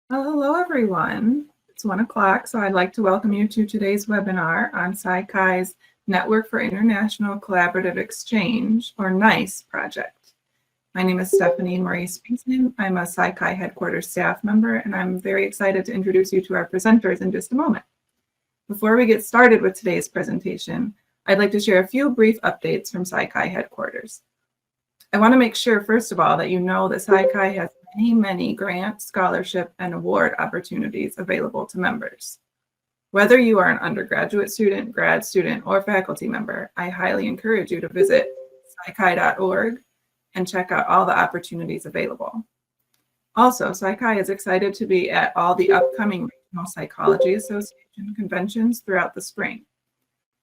Well, hello, everyone. It's 1 o'clock, so I'd like to welcome you to today's webinar on SciCai's Network for International Collaborative Exchange, or NICE project. My name is Stephanie Marie Spinkson. I'm a SciCai headquarters staff member, and I'm very excited to introduce you to our presenters in just a moment. Before we get started with today's presentation, I'd like to share a few brief updates from SciCai headquarters. I want to make sure, first of all, that you know that SciCai has many grant, scholarship, and award opportunities available to members. Whether you are an undergraduate student, grad student, or faculty member, I highly encourage you to visit scikai.org and check out all the opportunities available. Also, SciCai is excited to be at all the upcoming Regional Psychology Association conventions throughout the spring.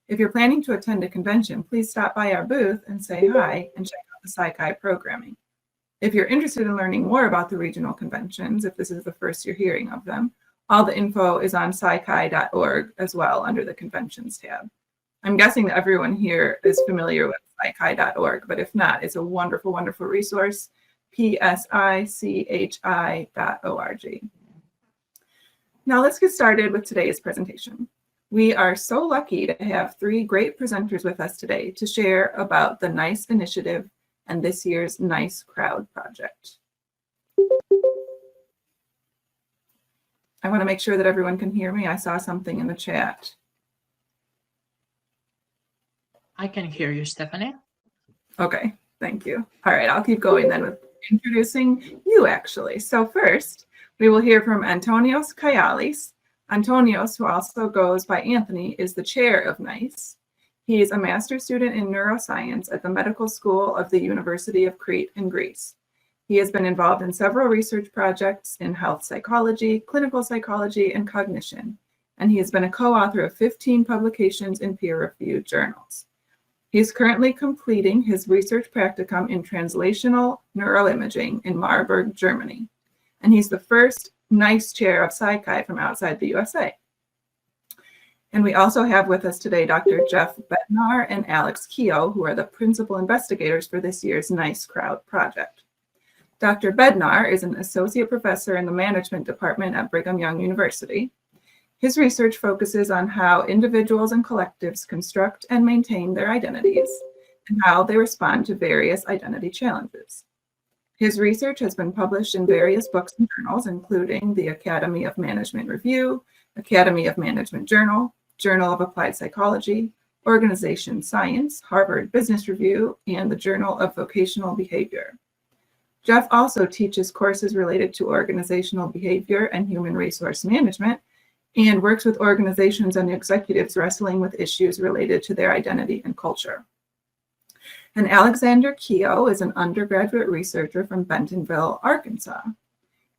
If you're planning to attend a convention, please stop by our booth and say hi and check out the SciCai programming. If you're interested in learning more about the regional conventions, if this is the first you're hearing of them, all the info is on scikai.org as well under the conventions tab. I'm guessing that everyone here is familiar with scikai.org, but if not, it's a wonderful, wonderful resource, psichi.org. Now let's get started with today's presentation. We are so lucky to have three great presenters with us today to share about the NICE initiative and this year's NICE Crowd project. I want to make sure that everyone can hear me. I saw something in the chat. I can hear you, Stephanie. Okay, thank you. All right, I'll keep going then with introducing you actually. So first, we will hear from Antonios Kaialis. Antonios, who also goes by Anthony, is the chair of NICE. He is a master's student in neuroscience at the Medical School of the University of Crete in Greece. He has been involved in several research projects in health psychology, clinical psychology, and cognition, and he has been a co-author of 15 publications in peer-reviewed journals. He is currently completing his research practicum in translational neuroimaging in Marburg, Germany, and he's the first NICE chair of SciCai from outside the USA. And we also have with us today Dr. Jeff Bednar and Alex Keogh, who are the principal investigators for this year's NICE Crowd project. Dr. Bednar is an associate professor in the management department at Brigham Young University. His research focuses on how individuals and collectives construct and maintain their identities and how they respond to various identity challenges. His research has been published in various books and journals, including the Academy of Management Review, Academy of Management Journal, Journal of Applied Psychology, Organization Science, Harvard Business Review, and the Journal of Vocational Behavior. Jeff also teaches courses related to organizational behavior and human resource management and works with organizations and executives wrestling with issues related to their identity and culture. And Alexander Keogh is an undergraduate researcher from Bentonville, Arkansas.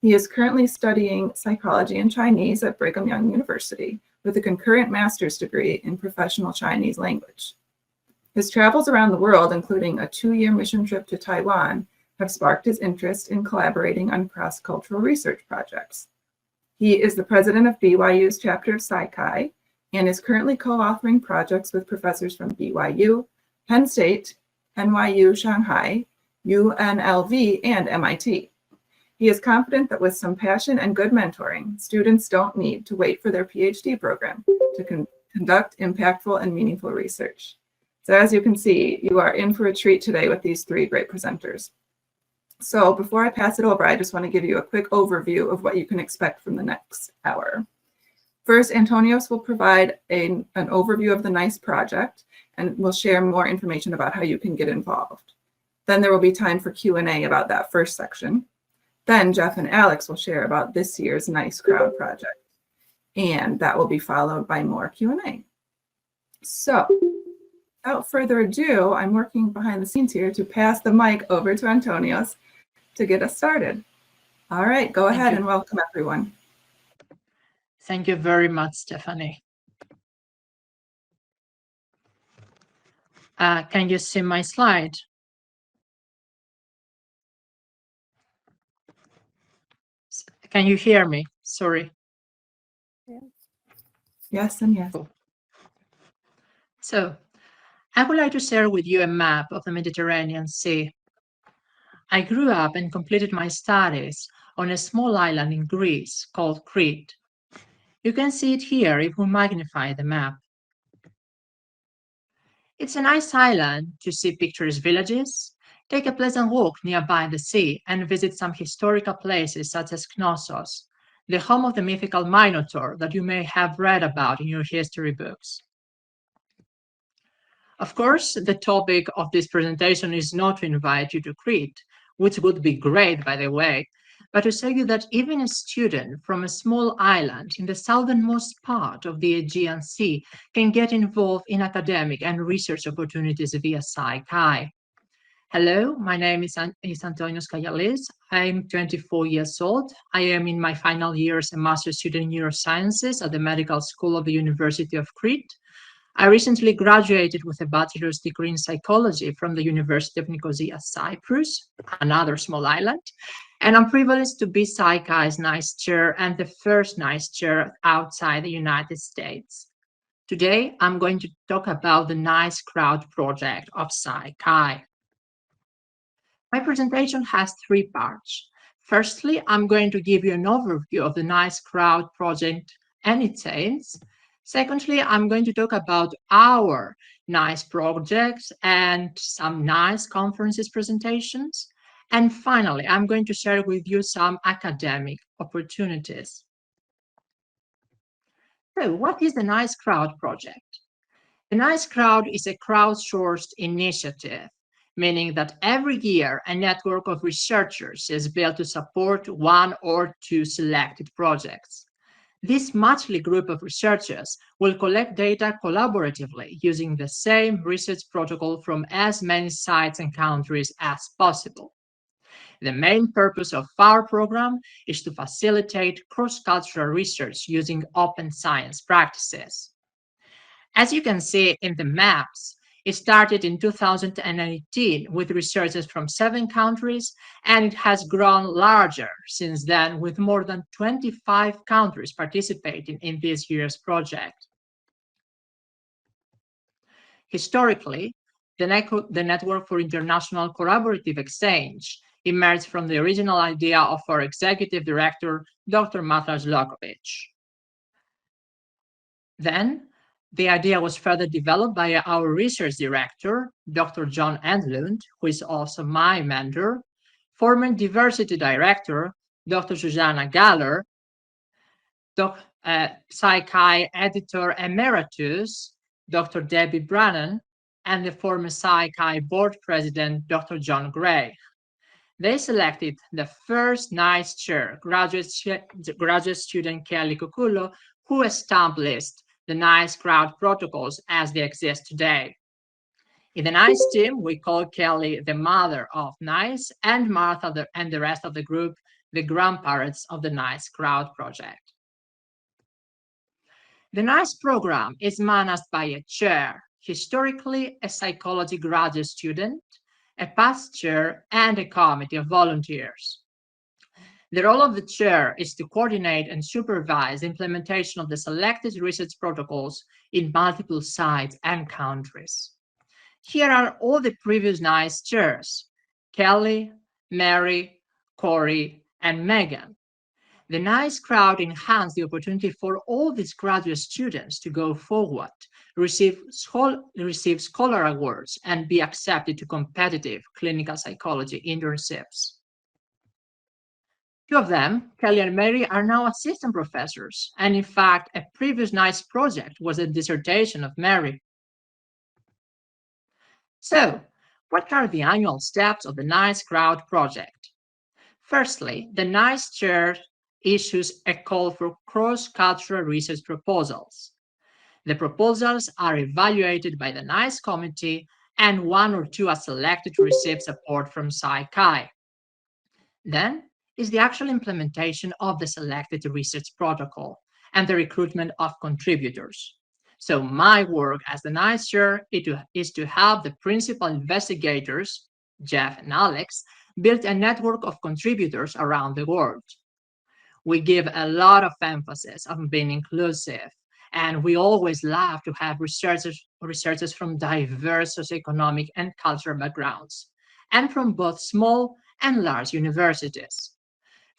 He is currently studying psychology and Chinese at Brigham Young University with a concurrent master's degree in professional Chinese language. His travels around the world, including a 2-year mission trip to Taiwan, have sparked his interest in collaborating on cross-cultural research projects. He is the president of BYU's chapter of SciCai and is currently co-authoring projects with professors from BYU, Penn State, NYU Shanghai, UNLV, and MIT. He is confident that with some passion and good mentoring, students don't need to wait for their PhD program to conduct impactful and meaningful research. So as you can see, you are in for a treat today with these three great presenters. So before I pass it over, I just want to give you a quick overview of what you can expect from the next hour. First, Antonios will provide an overview of the NICE project and will share more information about how you can get involved. Then there will be time for Q&A about that first section. Then Jeff and Alex will share about this year's NICE Crowd project, and that will be followed by more Q&A. So without further ado, I'm working behind the scenes here to pass the mic over to Antonios to get us started. All right, go ahead and welcome everyone. Thank you very much, Stephanie. Can you see my slide? Can you hear me? Sorry. Yes and yes. Cool. So I would like to share with you a map of the Mediterranean Sea. I grew up and completed my studies on a small island in Greece called Crete. You can see it here if we magnify the map. It's a nice island to see picturesque villages, take a pleasant walk nearby the sea, and visit some historical places such as Knossos, the home of the mythical Minotaur that you may have read about in your history books. Of course, the topic of this presentation is not to invite you to Crete, which would be great, by the way, but to tell you that even a student from a small island in the southernmost part of the Aegean Sea can get involved in academic and research opportunities via Psych-I. Hello, my name is Antonios Kayalis. I'm 24 years old. I am in my final year as a master's student in neurosciences at the Medical School of the University of Crete. I recently graduated with a bachelor's degree in psychology from the University of Nicosia, Cyprus, another small island, and I'm privileged to be Psych-I's NICE chair and the first NICE chair outside the United States. Today, I'm going to talk about the NICE Crowd project of Psych-I. My presentation has three parts. Firstly, I'm going to give you an overview of the NICE Crowd project and its aims. Secondly, I'm going to talk about our NICE projects and some NICE conferences presentations. And finally, I'm going to share with you some academic opportunities. So what is the NICE Crowd project? The NICE Crowd is a crowdsourced initiative, meaning that every year a network of researchers is built to support one or two selected projects. This motley group of researchers will collect data collaboratively using the same research protocol from as many sites and countries as possible. The main purpose of our program is to facilitate cross-cultural research using open science practices. As you can see in the maps, it started in 2018 with researchers from 7 countries, and it has grown larger since then with more than 25 countries participating in this year's project. Historically, the Network for International Collaborative Exchange emerged from the original idea of our executive director, Dr. Matras Lokovic. Then, the idea was further developed by our research director, Dr. John Endlund, who is also my mentor, former diversity director, Dr. Susanna Galler, Psych-I editor emeritus, Dr. Debbie Brannan, and the former Psych-I board president, Dr. John Gray. They selected the first NICE chair, graduate student Kelly Kukulo, who established the NICE Crowd protocols as they exist today. In the NICE team, we call Kelly the mother of NICE and Martha and the rest of the group the grandparents of the NICE Crowd project. The NICE program is managed by a chair, historically a psychology graduate student, a past chair, and a committee of volunteers. The role of the chair is to coordinate and supervise the implementation of the selected research protocols in multiple sites and countries. Here are all the previous NICE chairs: Kelly, Mary, Corey, and Megan. The NICE Crowd enhanced the opportunity for all these graduate students to go forward, receive scholar awards, and be accepted to competitive clinical psychology internships. Two of them, Kelly and Mary, are now assistant professors, and in fact, a previous NICE project was a dissertation of Mary. So, what are the annual steps of the NICE Crowd project? Firstly, the NICE chair issues a call for cross-cultural research proposals. The proposals are evaluated by the NICE committee, and 1 or 2 are selected to receive support from Psych-I. Then is the actual implementation of the selected research protocol and the recruitment of contributors. So my work as the NICE chair is to help the principal investigators, Jeff and Alex, build a network of contributors around the world. We give a lot of emphasis on being inclusive, and we always love to have researchers from diverse socioeconomic and cultural backgrounds, and from both small and large universities.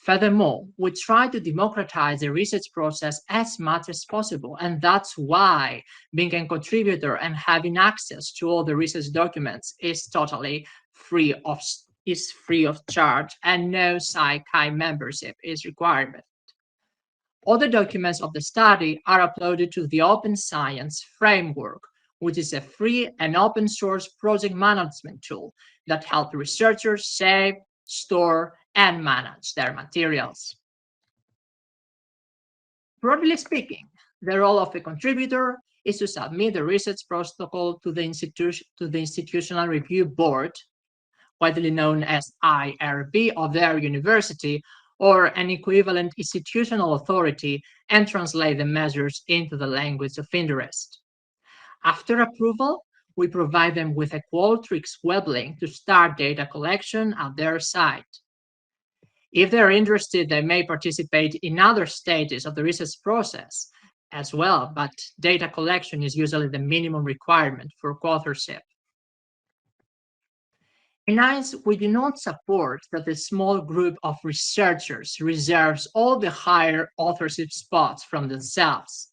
Furthermore, we try to democratize the research process as much as possible, and that's why being a contributor and having access to all the research documents is totally free of charge, and no PsyChi membership is required. All the documents of the study are uploaded to the Open Science Framework, which is a free and open source project management tool that helps researchers save, store, and manage their materials. Broadly speaking, the role of a contributor is to submit the research protocol to the Institutional Review Board, widely known as IRB of their university, or an equivalent institutional authority, and translate the measures into the language of interest. After approval, we provide them with a Qualtrics web link to start data collection at their site. If they're interested, they may participate in other stages of the research process as well, but data collection is usually the minimum requirement for co-authorship. In ICE, we do not support that a small group of researchers reserves all the higher authorship spots from themselves.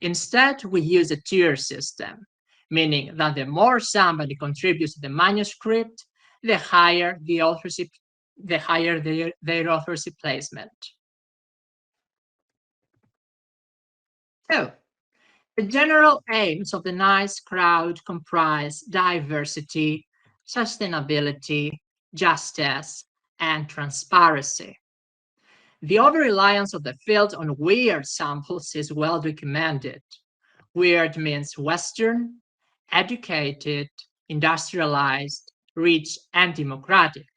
Instead, we use a tier system, meaning that the more somebody contributes to the manuscript, the higher their authorship placement. So, the general aims of the NICE crowd comprise diversity, sustainability, justice, and transparency. The over-reliance of the field on weird samples is well documented. Weird means Western, educated, industrialized, rich, and democratic.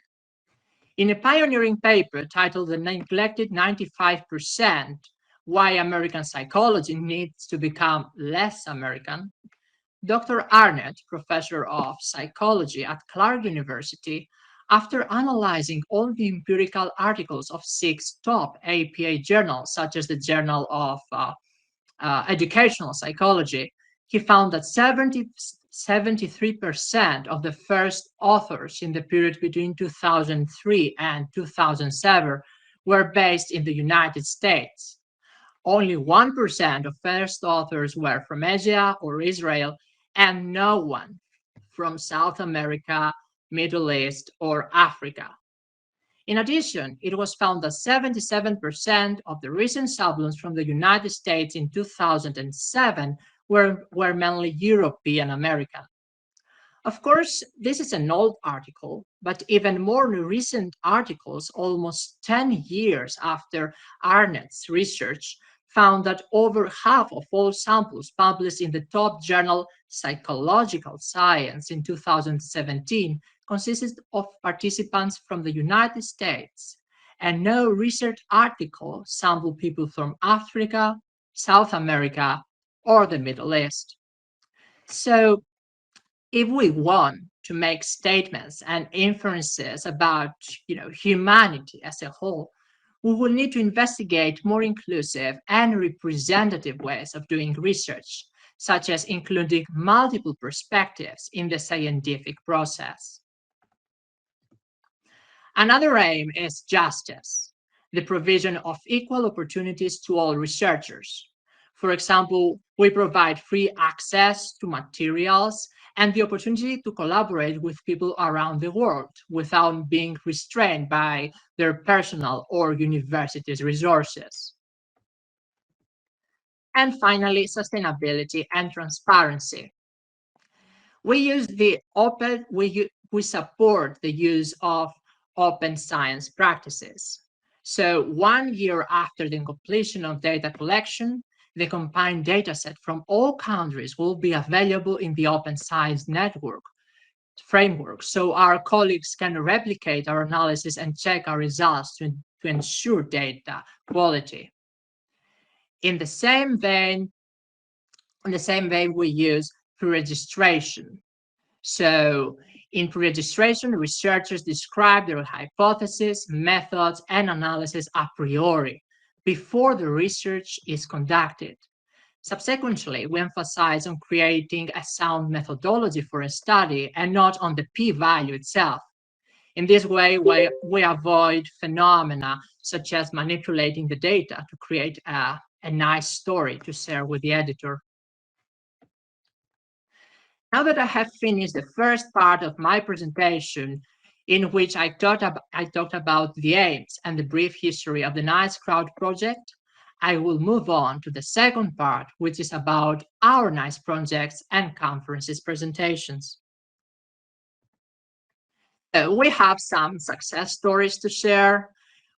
In a pioneering paper titled The Neglected 95%, Why American Psychology Needs to Become Less American, Dr. Arnett, professor of psychology at Clark University, after analyzing all the empirical articles of 6 top APA journals, such as the Journal of Educational Psychology, he found that 73% of the first authors in the period between 2003 and 2007 were based in the United States. Only 1% of first authors were from Asia or Israel, and no one from South America, Middle East, or Africa. In addition, it was found that 77% of the recent subloans from the United States in 2007 were mainly European American. Of course, this is an old article, but even more recent articles, almost 10 years after Arnett's research, found that over half of all samples published in the top journal Psychological Science in 2017 consisted of participants from the United States, and no research article sampled people from Africa, South America, or the Middle East. So, if we want to make statements and inferences about humanity as a whole, we will need to investigate more inclusive and representative ways of doing research, such as including multiple perspectives in the scientific process. Another aim is justice, the provision of equal opportunities to all researchers. For example, we provide free access to materials and the opportunity to collaborate with people around the world without being restrained by their personal or university's resources. And finally, sustainability and transparency. We support the use of open science practices. So 1 year after the completion of data collection, the combined dataset from all countries will be available in the Open Science Network framework, so our colleagues can replicate our analysis and check our results to ensure data quality. In the same vein, we use pre-registration. So in pre-registration, researchers describe their hypotheses, methods, and analysis a priori before the research is conducted. Subsequently, we emphasize on creating a sound methodology for a study and not on the p-value itself. In this way, we avoid phenomena such as manipulating the data to create a nice story to share with the editor. Now that I have finished the first part of my presentation, in which I talked about the aims and the brief history of the Nice Crowd project, I will move on to the second part, which is about our Nice projects and conferences presentations. We have some success stories to share.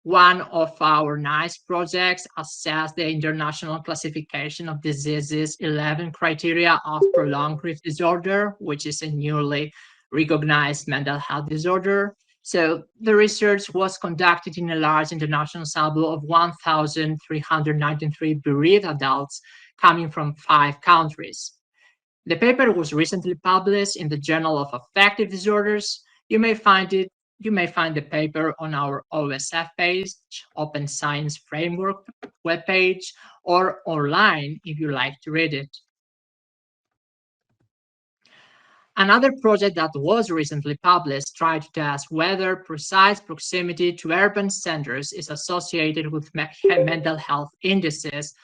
One of our NICE projects assessed the International Classification of Diseases 11 criteria of prolonged grief disorder, which is a newly recognized mental health disorder. So the research was conducted in a large international sample of 1,393 bereaved adults coming from 5 countries. The paper was recently published in the Journal of Affective Disorders. You may find the paper on our OSF page, Open Science Framework webpage, or online if you like to read it. Another project that was recently published tried to test whether precise proximity to urban centers is associated with mental health indices,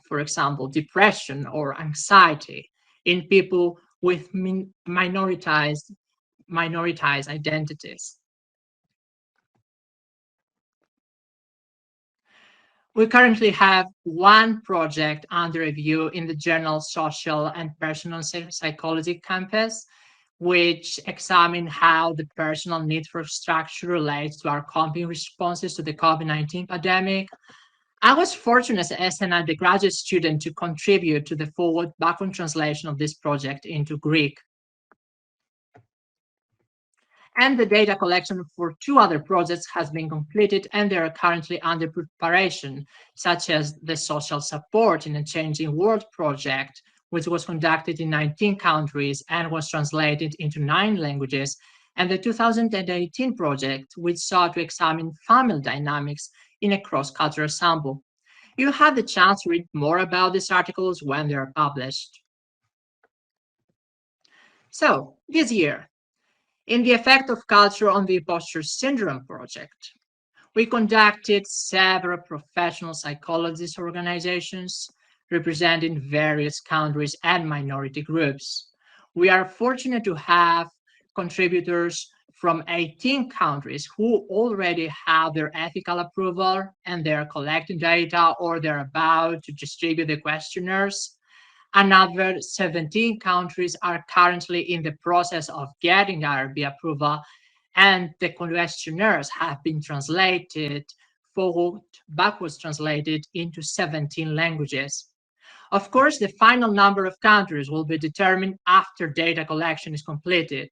for example, depression or anxiety in people with minoritized identities. We currently have one project under review in the journal Social and Personal Psychology Campus, which examine how the personal need for structure relates to our coping responses to the COVID-19 pandemic. I was fortunate as an undergraduate student to contribute to the forward backward translation of this project into Greek. And the data collection for 2 other projects has been completed and they are currently under preparation, such as the Social Support in a Changing World project, which was conducted in 19 countries and was translated into 9 languages, and the 2018 project, which sought to examine family dynamics in a cross-cultural sample. You have the chance to read more about these articles when they are published. So, this year, in the effect of culture on the impostor syndrome project, we conducted several professional psychologist organizations representing various countries and minority groups. We are fortunate to have contributors from 18 countries who already have their ethical approval and they're collecting data or they're about to distribute the questionnaires. Another 17 countries are currently in the process of getting IRB approval, and the questionnaires have been translated, backwards translated into 17 languages. Of course, the final number of countries will be determined after data collection is completed.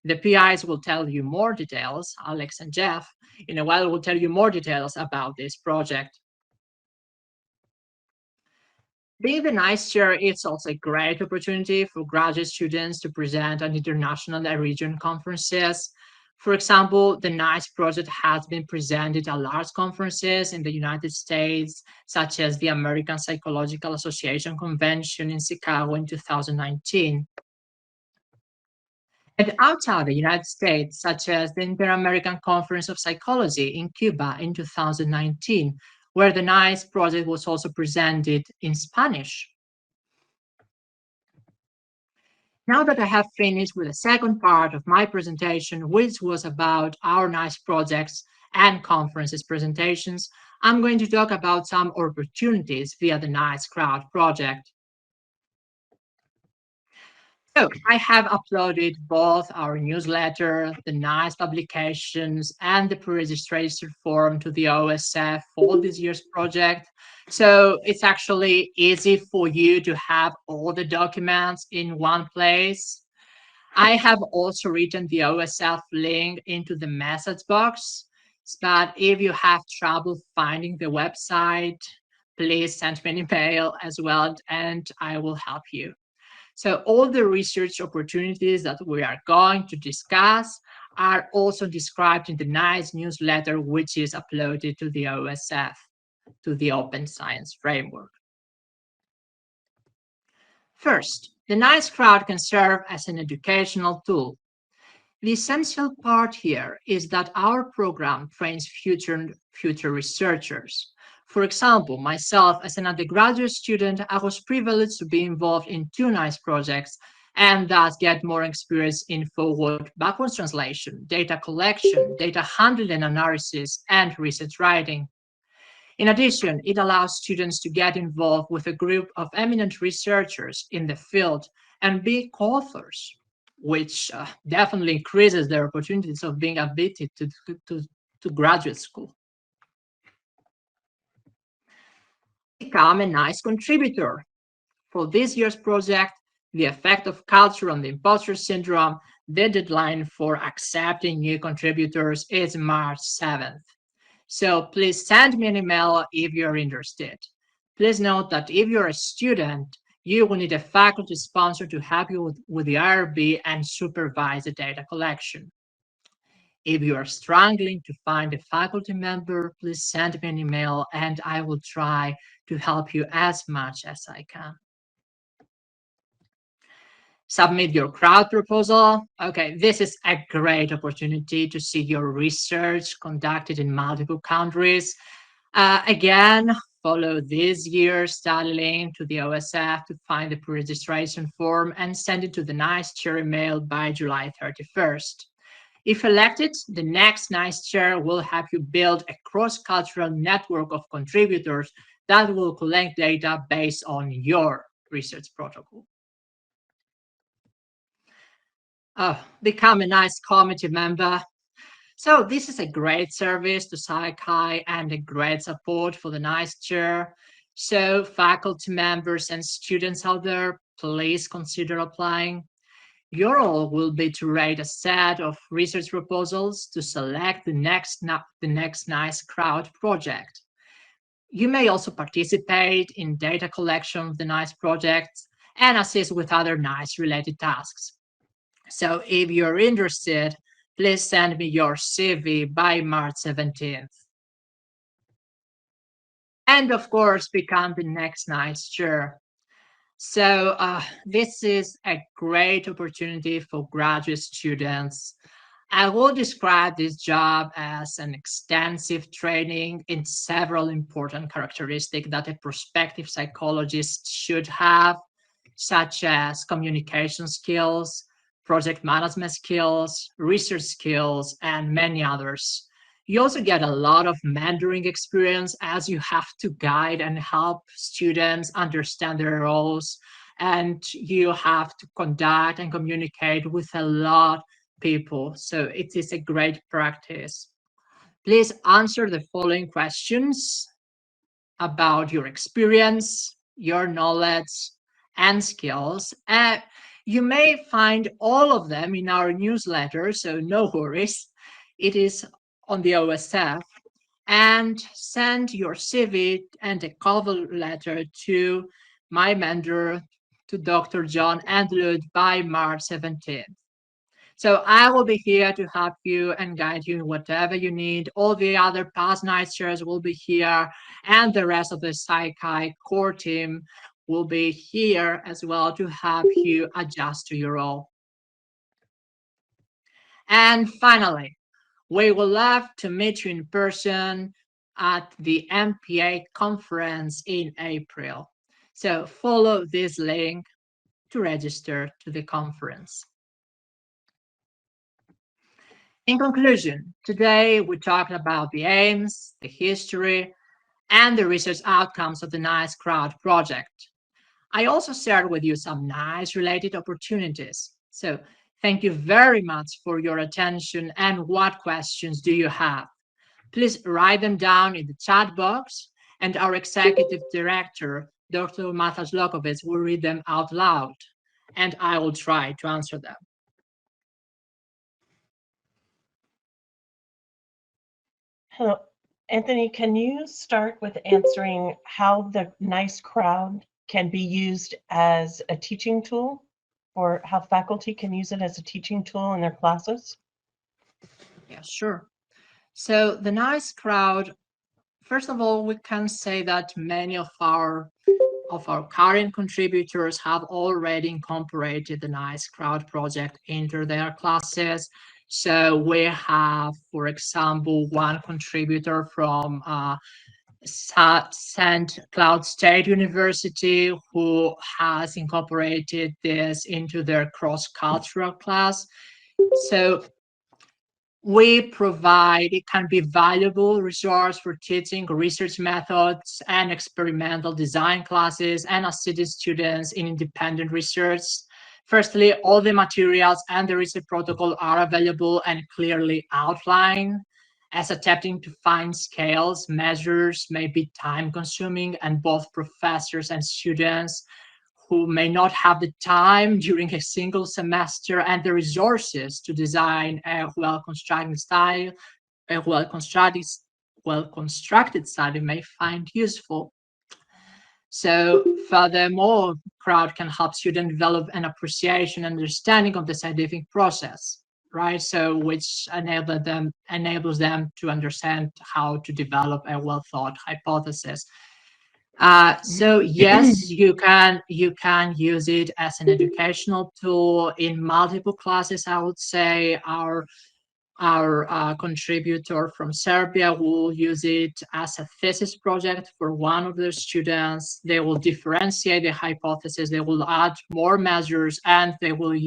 The PIs will tell you more details, Alex and Jeff, in a while will tell you more details about this project. Being the NICE chair is also a great opportunity for graduate students to present at international and region conferences. For example, the NICE project has been presented at large conferences in the United States, such as the American Psychological Association Convention in Chicago in 2019. And outside the United States, such as the Inter-American Conference of Psychology in Cuba in 2019, where the NICE project was also presented in Spanish. Now that I have finished with the second part of my presentation, which was about our NICE projects and conferences presentations, I'm going to talk about some opportunities via the NICE Crowd project. So I have uploaded both our newsletter, the NICE publications, and the pre-registration form to the OSF for this year's project. So it's actually easy for you to have all the documents in one place. I have also written the OSF link into the message box, but if you have trouble finding the website, please send me an email as well, and I will help you. So all the research opportunities that we are going to discuss are also described in the NICE newsletter, which is uploaded to the OSF, to the Open Science Framework. First, the NICE Crowd can serve as an educational tool. The essential part here is that our program trains future researchers. For example, myself as an undergraduate student, I was privileged to be involved in two NICE projects and thus get more experience in forward backwards translation, data collection, data handling and analysis, and research writing. In addition, it allows students to get involved with a group of eminent researchers in the field and be co-authors, which definitely increases their opportunities of being admitted to graduate school. Become a NICE contributor. For this year's project, the effect of culture on the imposter syndrome, the deadline for accepting new contributors is March 7th. So please send me an email if you're interested. Please note that if you're a student, you will need a faculty sponsor to help you with the IRB and supervise the data collection. If you are struggling to find a faculty member, please send me an email and I will try to help you as much as I can. Submit your crowd proposal. Okay, this is a great opportunity to see your research conducted in multiple countries. Again, follow this year's study link to the OSF to find the pre-registration form and send it to the NICE chair email by July 31st. If elected, the next NICE chair will help you build a cross-cultural network of contributors that will collect data based on your research protocol. Become a NICE committee member. So this is a great service to Sci-Chi and a great support for the NICE chair. So faculty members and students out there, please consider applying. Your role will be to rate a set of research proposals to select the next NICE crowd project. You may also participate in data collection of the NICE projects and assist with other NICE related tasks. So if you're interested, please send me your CV by March 17th. And of course, become the next NICE chair. So this is a great opportunity for graduate students. I will describe this job as an extensive training in several important characteristics that a prospective psychologist should have, such as communication skills, project management skills, research skills, and many others. You also get a lot of mentoring experience as you have to guide and help students understand their roles, and you have to conduct and communicate with a lot of people. So it is a great practice. Please answer the following questions about your experience, your knowledge, and skills. You may find all of them in our newsletter, so no worries. It is on the OSF. And send your CV and a cover letter to my mentor, to Dr. John Andlud, by March 17th. So I will be here to help you and guide you in whatever you need. All the other past NICE chairs will be here, and the rest of the Sci-Chi core team will be here as well to help you adjust to your role. And finally, we would love to meet you in person at the MPA conference in April. So follow this link to register to the conference. In conclusion, today we talked about the aims, the history, and the research outcomes of the NICE Crowd project. I also shared with you some NICE-related opportunities. So thank you very much for your attention, and what questions do you have? Please write them down in the chat box, and our executive director, Dr. Marta Zlokovic, will read them out loud, and I will try to answer them. Hello, Anthony, can you start with answering how the NICE crowd can be used as a teaching tool, or how faculty can use it as a teaching tool in their classes? Yeah, sure. So the NICE crowd, first of all, we can say that many of our of our current contributors have already incorporated the Nice Crowd project into their classes. So we have, for example, one contributor from St. Cloud State University who has incorporated this into their cross-cultural class. So we provide, it can be valuable resource for teaching research methods and experimental design classes and assisting students in independent research. Firstly, all the materials and the research protocol are available and clearly outlined, as attempting to find scales, measures may be time consuming, and both professors and students who may not have the time during a single semester and the resources to design a well-constructed style, a well-constructed study may find useful. So furthermore, crowd can help students develop an appreciation and understanding of the scientific process, right? So which enables them to understand how to develop a well-thought hypothesis. So yes, you can use it as an educational tool in multiple classes. I would say our contributor from Serbia will use it as a thesis project for one of their students. They will differentiate the hypothesis. They will add more measures, and they will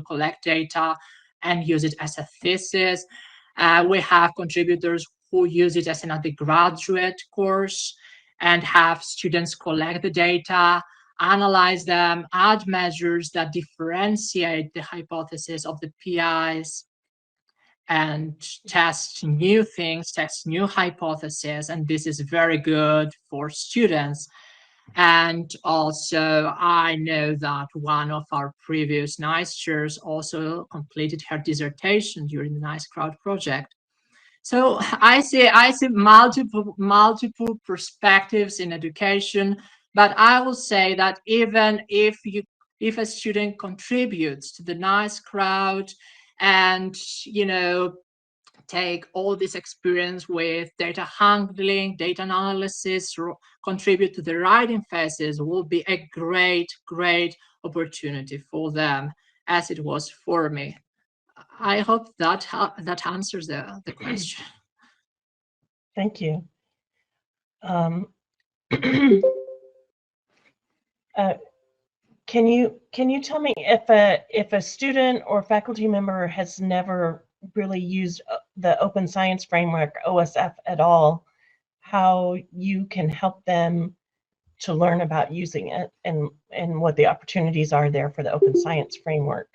collect data and use it as a thesis. We have contributors who use it as an undergraduate course and have students collect the data, analyze them, add measures that differentiate the hypothesis of the PIs, and test new things, test new hypotheses. And this is very good for students. And also, I know that one of our previous NICE chairs also completed her dissertation during the NICE Crowd project. So I see multiple perspectives in education, but I will say that even if a student contributes to the NICE Crowd and take all this experience with data handling, data analysis, contribute to the writing phases, will be a great opportunity for them, as it was for me. I hope that answers the question. Thank you. Can you tell me if a student or faculty member has never really used the Open Science Framework, OSF, at all, how you can help them to learn about using it and what the opportunities are there for the Open Science Framework?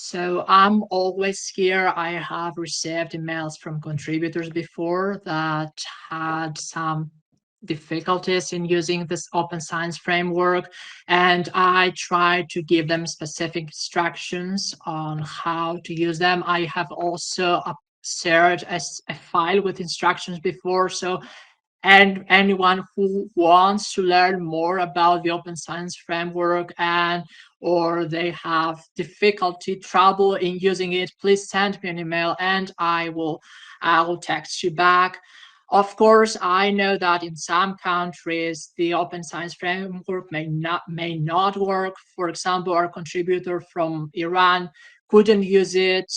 So I'm always here. I have received emails from contributors before that had some difficulties in using this Open Science Framework, and I try to give them specific instructions on how to use them. I have also shared a file with instructions before, so and anyone who wants to learn more about the Open Science Framework or they have trouble in using it, please send me an email and I will text you back. Of course, I know that in some countries the Open Science Framework may not work. For example, our contributor from Iran couldn't use it,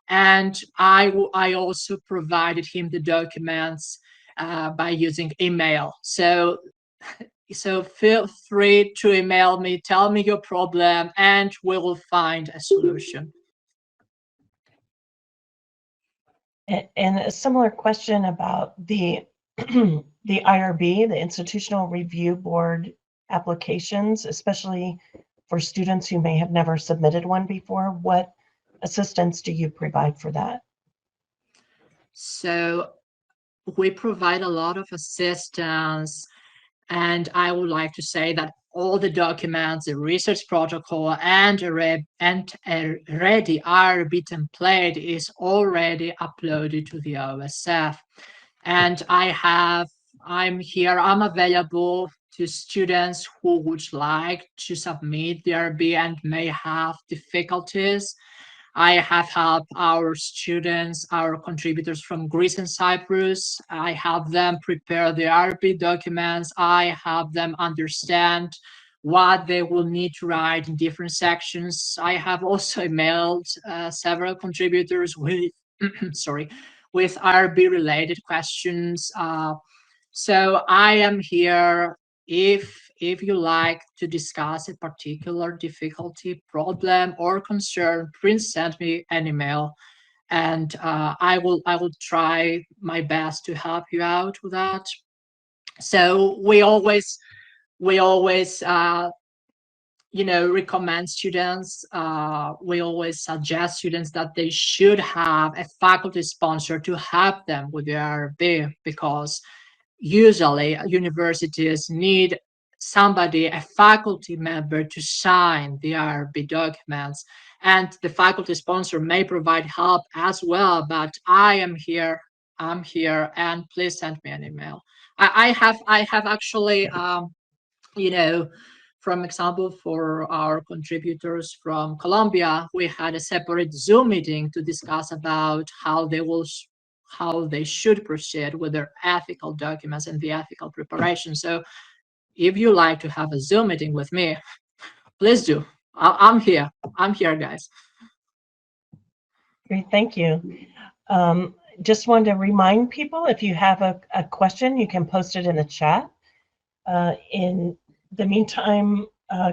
and I also provided him the documents by using email. So feel free to email me, tell me your problem, and we will find a solution. And a similar question about the the IRB, the Institutional Review Board applications, especially for students who may have never submitted one before. What assistance do you provide for that? So we provide a lot of assistance, and I would like to say that all the documents, the research protocol, and a ready IRB template is already uploaded to the OSF. And I'm here, I'm available to students who would like to submit the IRB and may have difficulties. I have helped our students, our contributors from Greece and Cyprus. I help them prepare the RP documents. I help them understand what they will need to write in different sections. I have also emailed several contributors with, sorry, with RB related questions. So I am here if you like to discuss a particular difficulty, problem, or concern, please send me an email, and I will try my best to help you out with that. So we always recommend students. We always suggest students that they should have a faculty sponsor to help them with their RB, because usually universities need somebody, a faculty member, to sign the RB documents, and the faculty sponsor may provide help as well. But I'm here, and please send me an email. I have actually you know from example, for our contributors from Colombia, we had a separate Zoom meeting to discuss about how they should proceed with their ethical documents and the ethical preparation. So if you like to have a Zoom meeting with me, please do. I'm here. I'm here, guys. Great, thank you. Just wanted to remind people, if you have a question, you can post it in the chat. In the meantime,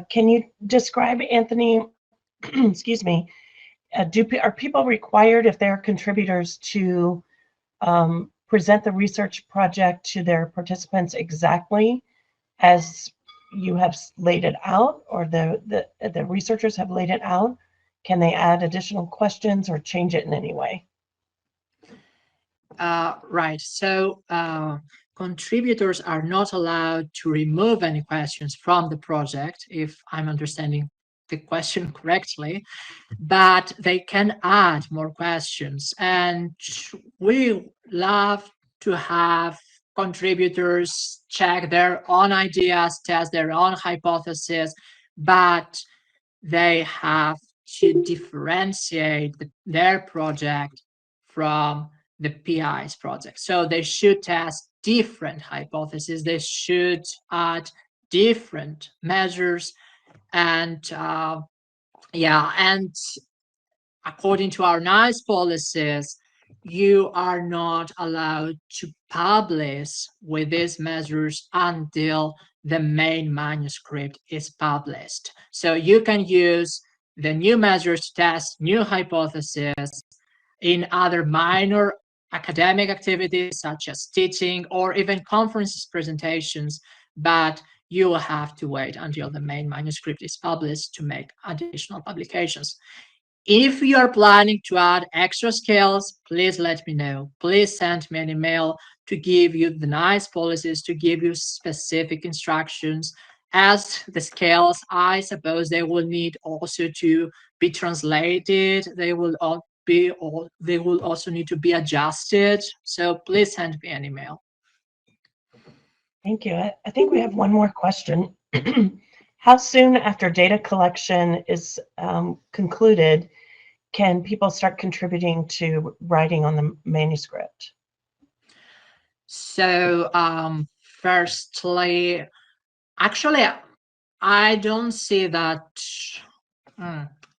can you describe, Anthony, excuse me, are people required, if they're contributors, to present the research project to their participants exactly as you have laid it out, or the researchers have laid it out? Can they add additional questions or change it in any way? Right. So contributors are not allowed to remove any questions from the project, if I'm understanding the question correctly, but they can add more questions. And we love to have contributors check their own ideas, test their own hypotheses, but they have to differentiate their project from the PI's project. So they should test different hypotheses. They should add different measures, and and according to our NICE policies, you are not allowed to publish with these measures until the main manuscript is published. So you can use the new measures to test new hypotheses in other minor academic activities such as teaching or even conferences, presentations, but you will have to wait until the main manuscript is published to make additional publications. If you are planning to add extra skills, please let me know. Please send me an email to give you the NICE policies, to give you specific instructions. As the skills, I suppose they will need also to be translated. They will also need to be adjusted. So please send me an email. Thank you. I think we have one more question. How soon after data collection is concluded can people start contributing to writing on the manuscript? So, firstly, actually, I don't see that.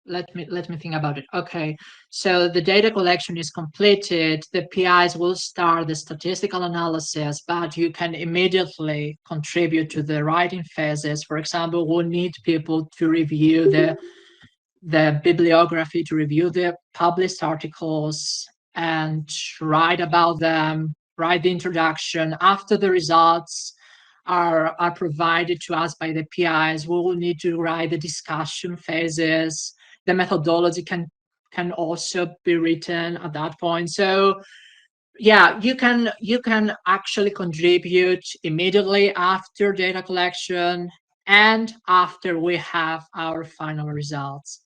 Let me think about it. Okay, so the data collection is completed. The PIs will start the statistical analysis, but you can immediately contribute to the writing phases. For example, we'll need people to review the bibliography, to review the published articles and write about them, write the introduction. After the results are provided to us by the PIs, we will need to write the discussion phases. The methodology can also be written at that point. So yeah, you can actually contribute immediately after data collection and after we have our final results.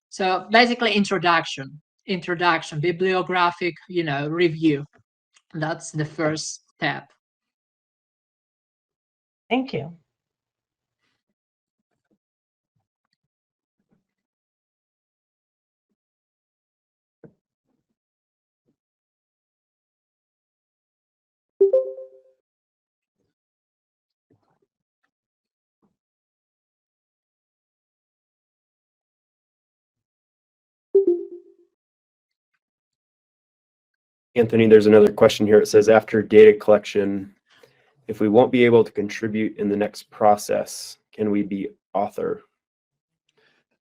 So basically introduction, bibliographic, review. That's the first step. Thank you. Anthony, there's another question here. It says, after data collection, if we won't be able to contribute in the next process, can we be author?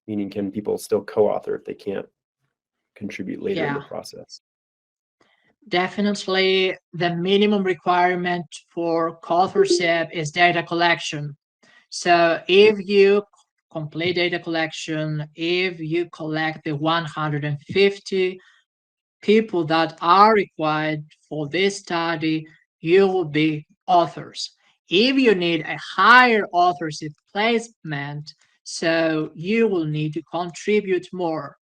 Meaning, can people still co-author if they can't contribute later in the process? Definitely, the minimum requirement for co-authorship is data collection. So if you complete data collection, if you collect the 150 people that are required for this study, you will be authors. If you need a higher authorship placement, so you will need to contribute more.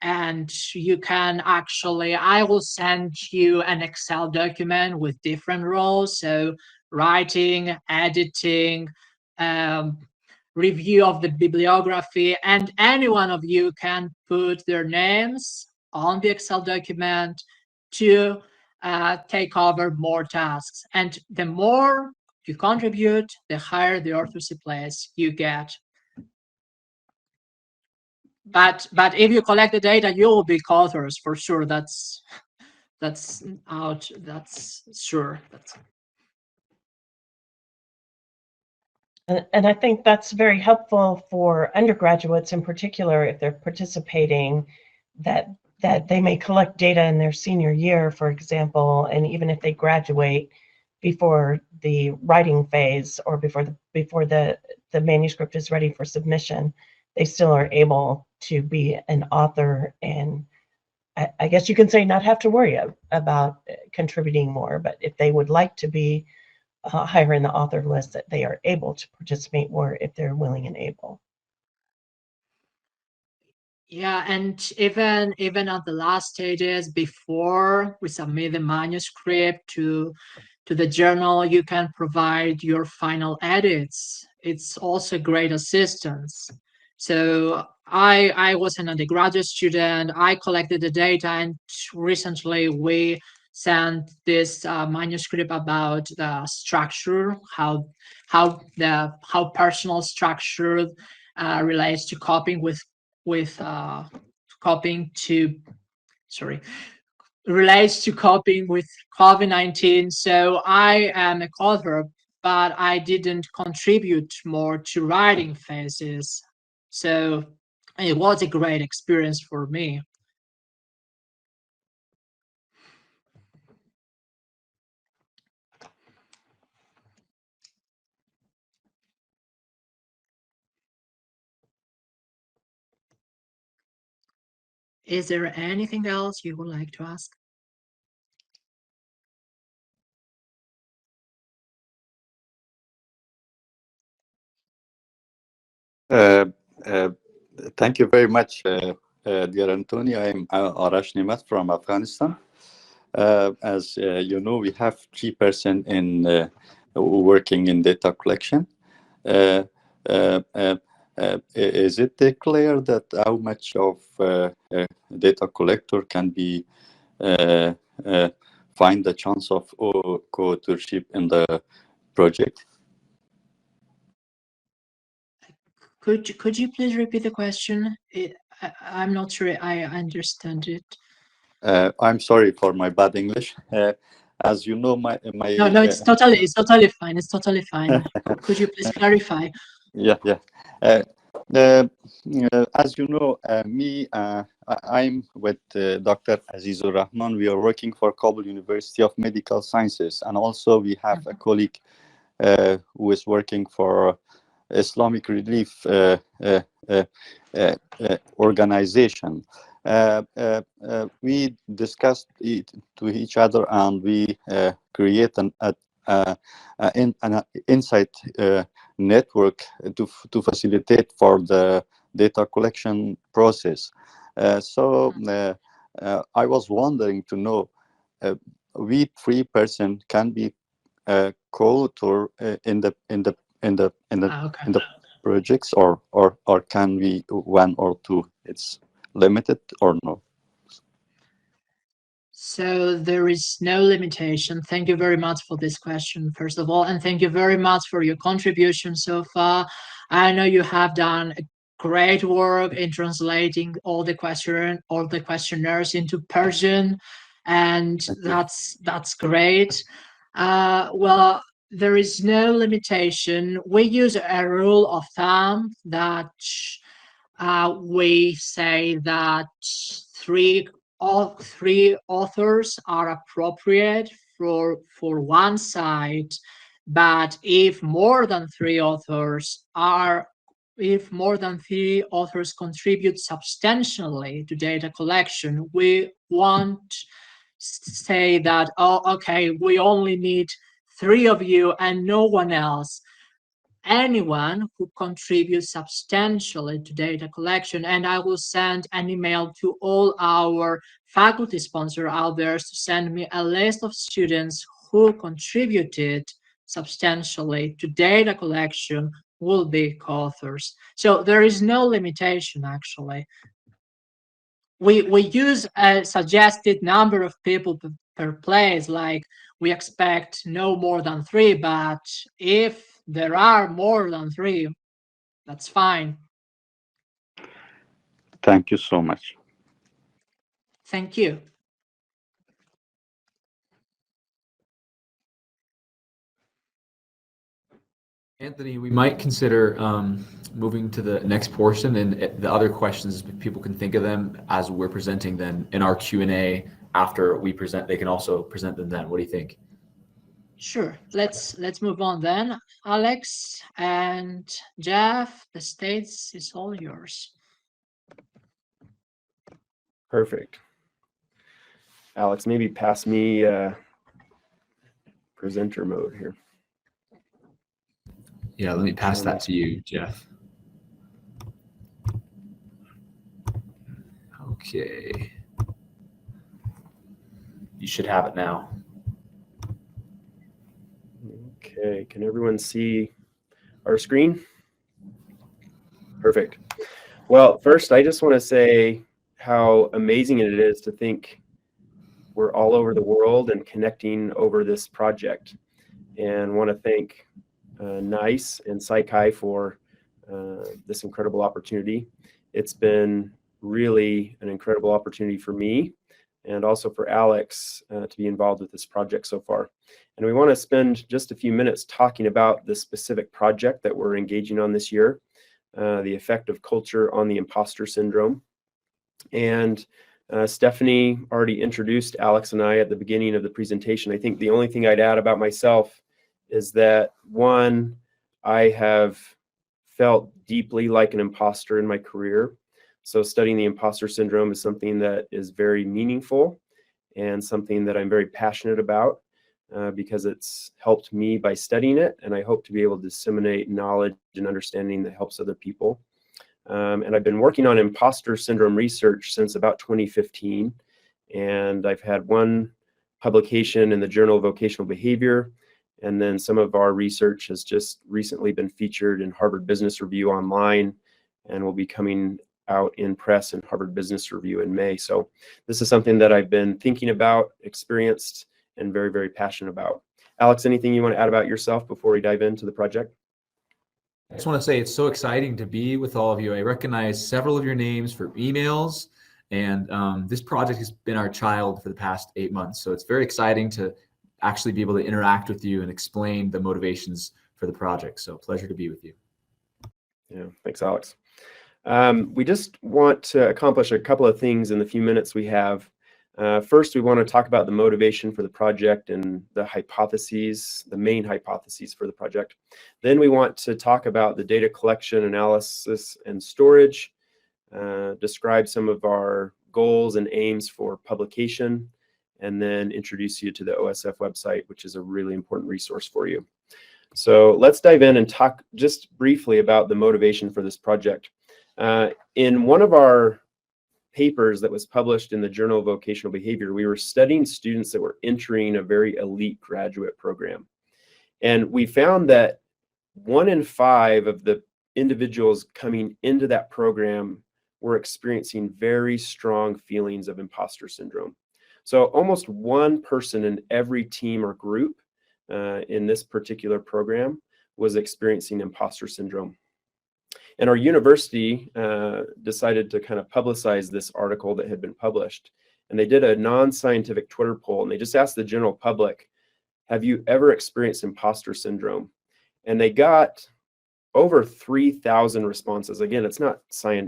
And you can actually, I will send you an Excel document with different roles. So writing, editing, um, review of the bibliography, and any one of you can put their names on the Excel document to take over more tasks. And the more you contribute, the higher the authorship place you get. But if you collect the data, you will be co-authors for sure. That's out. That's sure. And I think that's very helpful for undergraduates in particular if they're participating, that they may collect data in their senior year, for example, and even if they graduate before the writing phase or before the manuscript is ready for submission, they still are able to be an author, and I guess you can say not have to worry about contributing more, but if they would like to be higher in the author list, that they are able to participate more if they're willing and able. Yeah, and even at the last stages before we submit the manuscript to the journal, you can provide your final edits. It's also great assistance. So I was an undergraduate student. I collected the data, and recently we sent this manuscript about the structure, how personal structure relates to coping with coping to relates to coping with COVID-19. So I am a co-author, but I didn't contribute more to writing phases. So it was a great experience for me. Is there anything else you would like to ask? Thank you very much, dear Antonio. I'm Arash Nimat from Afghanistan. As you know, we have 3% in working in data collection. Is it clear that how much of data collector can be find the chance of co-authorship in the project? Could you please repeat the question? I'm not sure I understand it. I'm sorry for my bad English. As you know, my no, it's totally fine. It's totally fine. Could you please clarify? Yeah. As you know, I'm with Dr. Azizur Rahman. We are working for Kabul University of Medical Sciences, and also we have a colleague who is working for Islamic Relief Organization. We discussed it to each other, and we create an insight network to facilitate for the data collection process. So I was wondering to know, we 3% can be co-author in the projects, or can we 1 or 2? It's limited or no? So there is no limitation. Thank you very much for this question, first of all, and thank you very much for your contribution so far. I know you have done great work in translating all the questionnaires into Persian, and Thank you. that's great. Well, there is no limitation. We use a rule of thumb that we say that all three authors are appropriate for one site, but if more than three authors contribute substantially to data collection, we won't say that, oh, okay, we only need 3 of you and no one else. Anyone who contributes substantially to data collection, and I will send an email to all our faculty sponsors out there to send me a list of students who contributed substantially to data collection will be co-authors. So there is no limitation, actually. We use a suggested number of people per place, like we expect no more than 3, but if there are more than 3, that's fine. Thank you so much. Thank you. Anthony, we might consider moving to the next portion, and the other questions, people can think of them as we're presenting them in our Q&A after we present. They can also present them then. What do you think? Sure. Let's move on then. Alex and Jeff, the stage is all yours. Perfect. Alex, maybe pass me presenter mode here. Yeah, let me pass that to you, Jeff. Okay. You should have it now. Okay, can everyone see our screen? Perfect. Well, first, I just want to say how amazing it is to think we're all over the world and connecting over this project. And want to thank NICE and Sci-Chi for this incredible opportunity. It's been really an incredible opportunity for me and also for Alex to be involved with this project so far. And we want to spend just a few minutes talking about the specific project that we're engaging on this year, the effect of culture on the imposter syndrome. And Stephanie already introduced Alex and I at the beginning of the presentation. I think the only thing I'd add about myself is that, one, I have felt deeply like an imposter in my career. So studying the imposter syndrome is something that is very meaningful and something that I'm very passionate about because it's helped me by studying it, and I hope to be able to disseminate knowledge and understanding that helps other people. And I've been working on imposter syndrome research since about 2015, and I've had one publication in the Journal of Vocational Behavior, and then some of our research has just recently been featured in Harvard Business Review online and will be coming out in press in Harvard Business Review in May. So this is something that I've been thinking about, experienced, and very, very passionate about. Alex, anything you want to add about yourself before we dive into the project? I just want to say it's so exciting to be with all of you. I recognize several of your names for emails, and this project has been our child for the past 8 months. So it's very exciting to actually be able to interact with you and explain the motivations for the project. So pleasure to be with you. Yeah, thanks, Alex. We just want to accomplish a couple of things in the few minutes we have. First, we want to talk about the motivation for the project and the hypotheses, the main hypotheses for the project. Then we want to talk about the data collection, analysis, and storage, describe some of our goals and aims for publication, and then introduce you to the OSF website, which is a really important resource for you. So let's dive in and talk just briefly about the motivation for this project. In one of our papers that was published in the Journal of Vocational Behavior, we were studying students that were entering a very elite graduate program. And we found that 1 in 5 of the individuals coming into that program were experiencing very strong feelings of imposter syndrome. So almost one person in every team or group in this particular program was experiencing imposter syndrome. And our university decided to kind of publicize this article that had been published. and they did a non-scientific Twitter poll, and they just asked the general public, have you ever experienced imposter syndrome? And they got over 3,000 responses. Again, it's not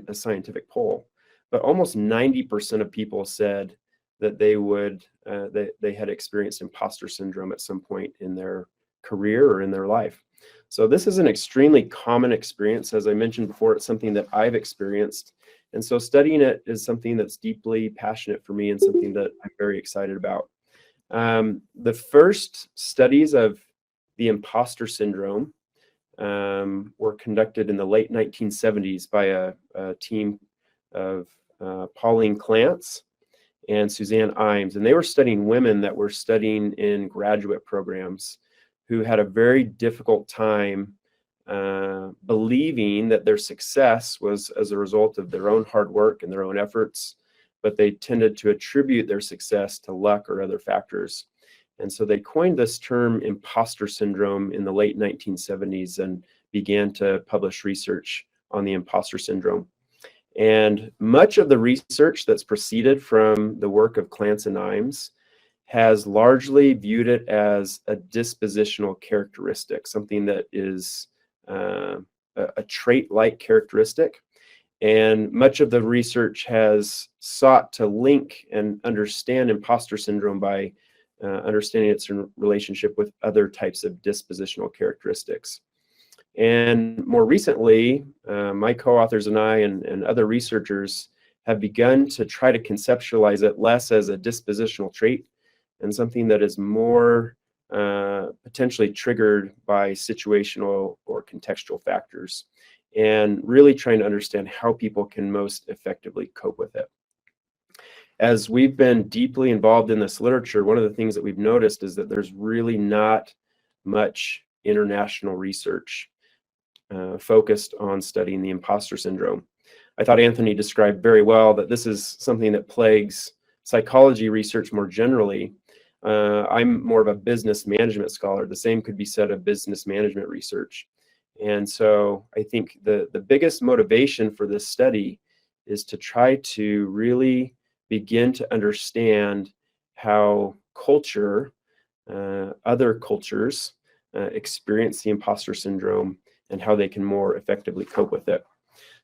a scientific poll, but almost 90% of people said that they had experienced imposter syndrome at some point in their career or in their life. So this is an extremely common experience. As I mentioned before, it's something that I've experienced. And so studying it is something that's deeply passionate for me and something that I'm very excited about. The first studies of the imposter syndrome were conducted in the late 1970s by a team of Pauline Clance and Suzanne Imes. And they were studying women that were studying in graduate programs who had a very difficult time believing that their success was as a result of their own hard work and their own efforts, but they tended to attribute their success to luck or other factors. And so they coined this term imposter syndrome in the late 1970s and began to publish research on the imposter syndrome. And much of the research that's proceeded from the work of Clance and Imes has largely viewed it as a dispositional characteristic, something that is a trait-like characteristic. And much of the research has sought to link and understand imposter syndrome by understanding its relationship with other types of dispositional characteristics. And more recently, my co-authors and I and other researchers have begun to try to conceptualize it less as a dispositional trait and something that is more potentially triggered by situational or contextual factors, and really trying to understand how people can most effectively cope with it. As we've been deeply involved in this literature, one of the things that we've noticed is that there's really not much international research focused on studying the imposter syndrome. I thought Anthony described very well that this is something that plagues psychology research more generally. I'm more of a business management scholar. The same could be said of business management research. And so I think the biggest motivation for this study is to try to really begin to understand how culture, other cultures, experience the imposter syndrome and how they can more effectively cope with it.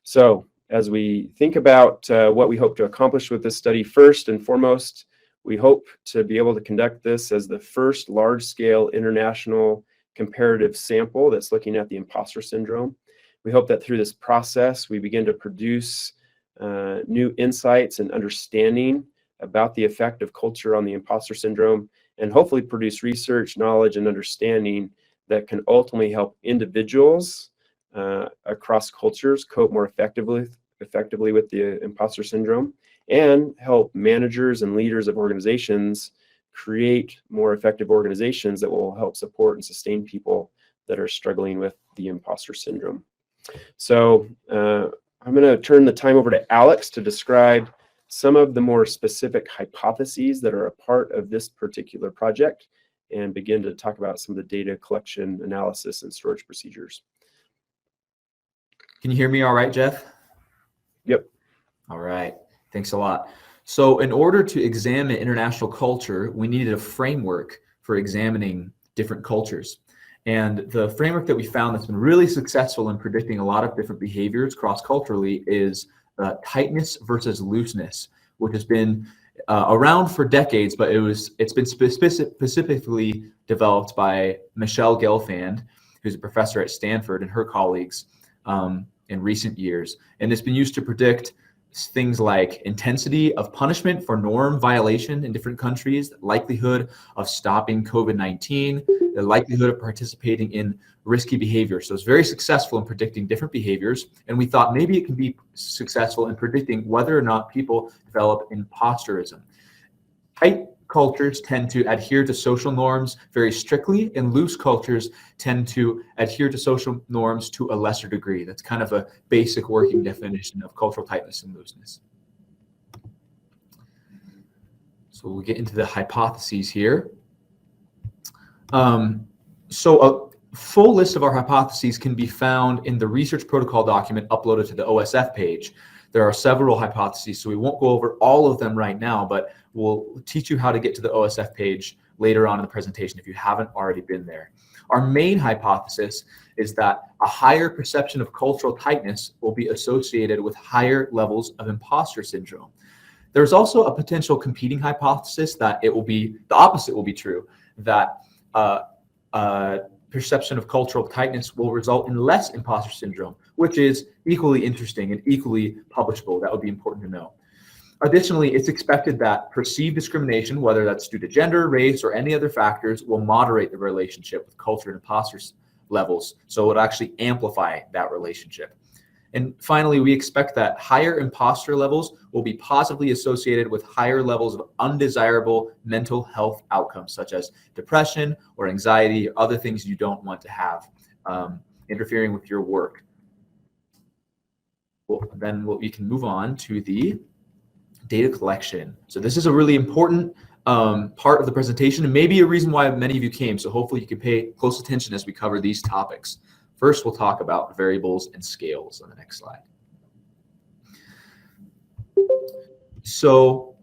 So as we think about what we hope to accomplish with this study, first and foremost, we hope to be able to conduct this as the first large-scale international comparative sample that's looking at the imposter syndrome. We hope that through this process, we begin to produce new insights and understanding about the effect of culture on the imposter syndrome, and hopefully produce research, knowledge, and understanding that can ultimately help individuals across cultures cope more effectively with the imposter syndrome, and help managers and leaders of organizations create more effective organizations that will help support and sustain people that are struggling with the imposter syndrome. So I'm going to turn the time over to Alex to describe some of the more specific hypotheses that are a part of this particular project and begin to talk about some of the data collection, analysis, and storage procedures. Can you hear me all right, Jeff? Yep. All right. Thanks a lot. So in order to examine international culture, we needed a framework for examining different cultures. And the framework that we found that's been really successful in predicting a lot of different behaviors cross-culturally is tightness versus looseness, which has been around for decades, but it's been specifically developed by Michelle Gelfand, who's a professor at Stanford, and her colleagues in recent years. And it's been used to predict things like intensity of punishment for norm violation in different countries, the likelihood of stopping COVID-19, the likelihood of participating in risky behavior. So it's very successful in predicting different behaviors. And we thought maybe it can be successful in predicting whether or not people develop imposterism. Tight cultures tend to adhere to social norms very strictly, and loose cultures tend to adhere to social norms to a lesser degree. That's kind of a basic working definition of cultural tightness and looseness. So we'll get into the hypotheses here. So a full list of our hypotheses can be found in the research protocol document uploaded to the OSF page. There are several hypotheses, so we won't go over all of them right now, but we'll teach you how to get to the OSF page later on in the presentation if you haven't already been there. Our main hypothesis is that a higher perception of cultural tightness will be associated with higher levels of imposter syndrome. There's also a potential competing hypothesis that it will be the opposite will be true, that perception of cultural tightness will result in less imposter syndrome, which is equally interesting and equally publishable. That would be important to know. Additionally, it's expected that perceived discrimination, whether that's due to gender, race, or any other factors, will moderate the relationship with culture and imposter levels. So it would actually amplify that relationship. And finally, we expect that higher imposter levels will be positively associated with higher levels of undesirable mental health outcomes, such as depression or anxiety or other things you don't want to have interfering with your work. Well, then we can move on to the data collection. So this is a really important part of the presentation and maybe a reason why many of you came. So hopefully you can pay close attention as we cover these topics. First, we'll talk about variables and scales on the next slide. So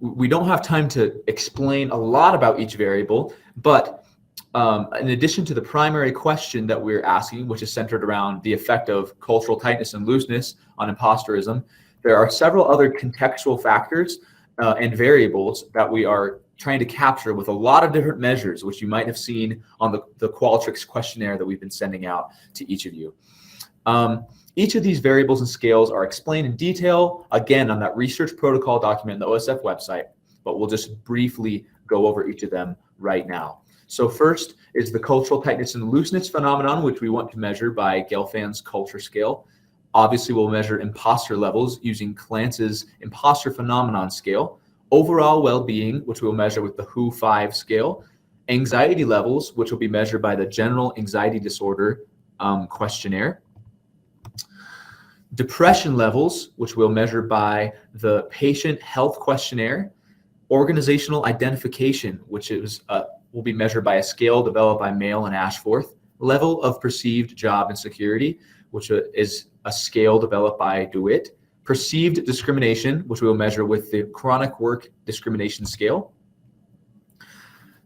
we don't have time to explain a lot about each variable, but in addition to the primary question that we're asking, which is centered around the effect of cultural tightness and looseness on imposterism, there are several other contextual factors and variables that we are trying to capture with a lot of different measures, which you might have seen on the Qualtrics questionnaire that we've been sending out to each of you. Each of these variables and scales are explained in detail, again, on that research protocol document on the OSF website, but we'll just briefly go over each of them right now. So first is the cultural tightness and looseness phenomenon, which we want to measure by Gelfand's culture scale. Obviously, we'll measure imposter levels using Clance's imposter phenomenon scale, overall well-being, which we'll measure with the WHO-5 scale, anxiety levels, which will be measured by the general anxiety disorder questionnaire, depression levels, which we'll measure by the patient health questionnaire, organizational identification, which is will be measured by a scale developed by Mail and Ashforth, level of perceived job insecurity, which is a scale developed by DeWitt, perceived discrimination, which we will measure with the chronic work discrimination scale.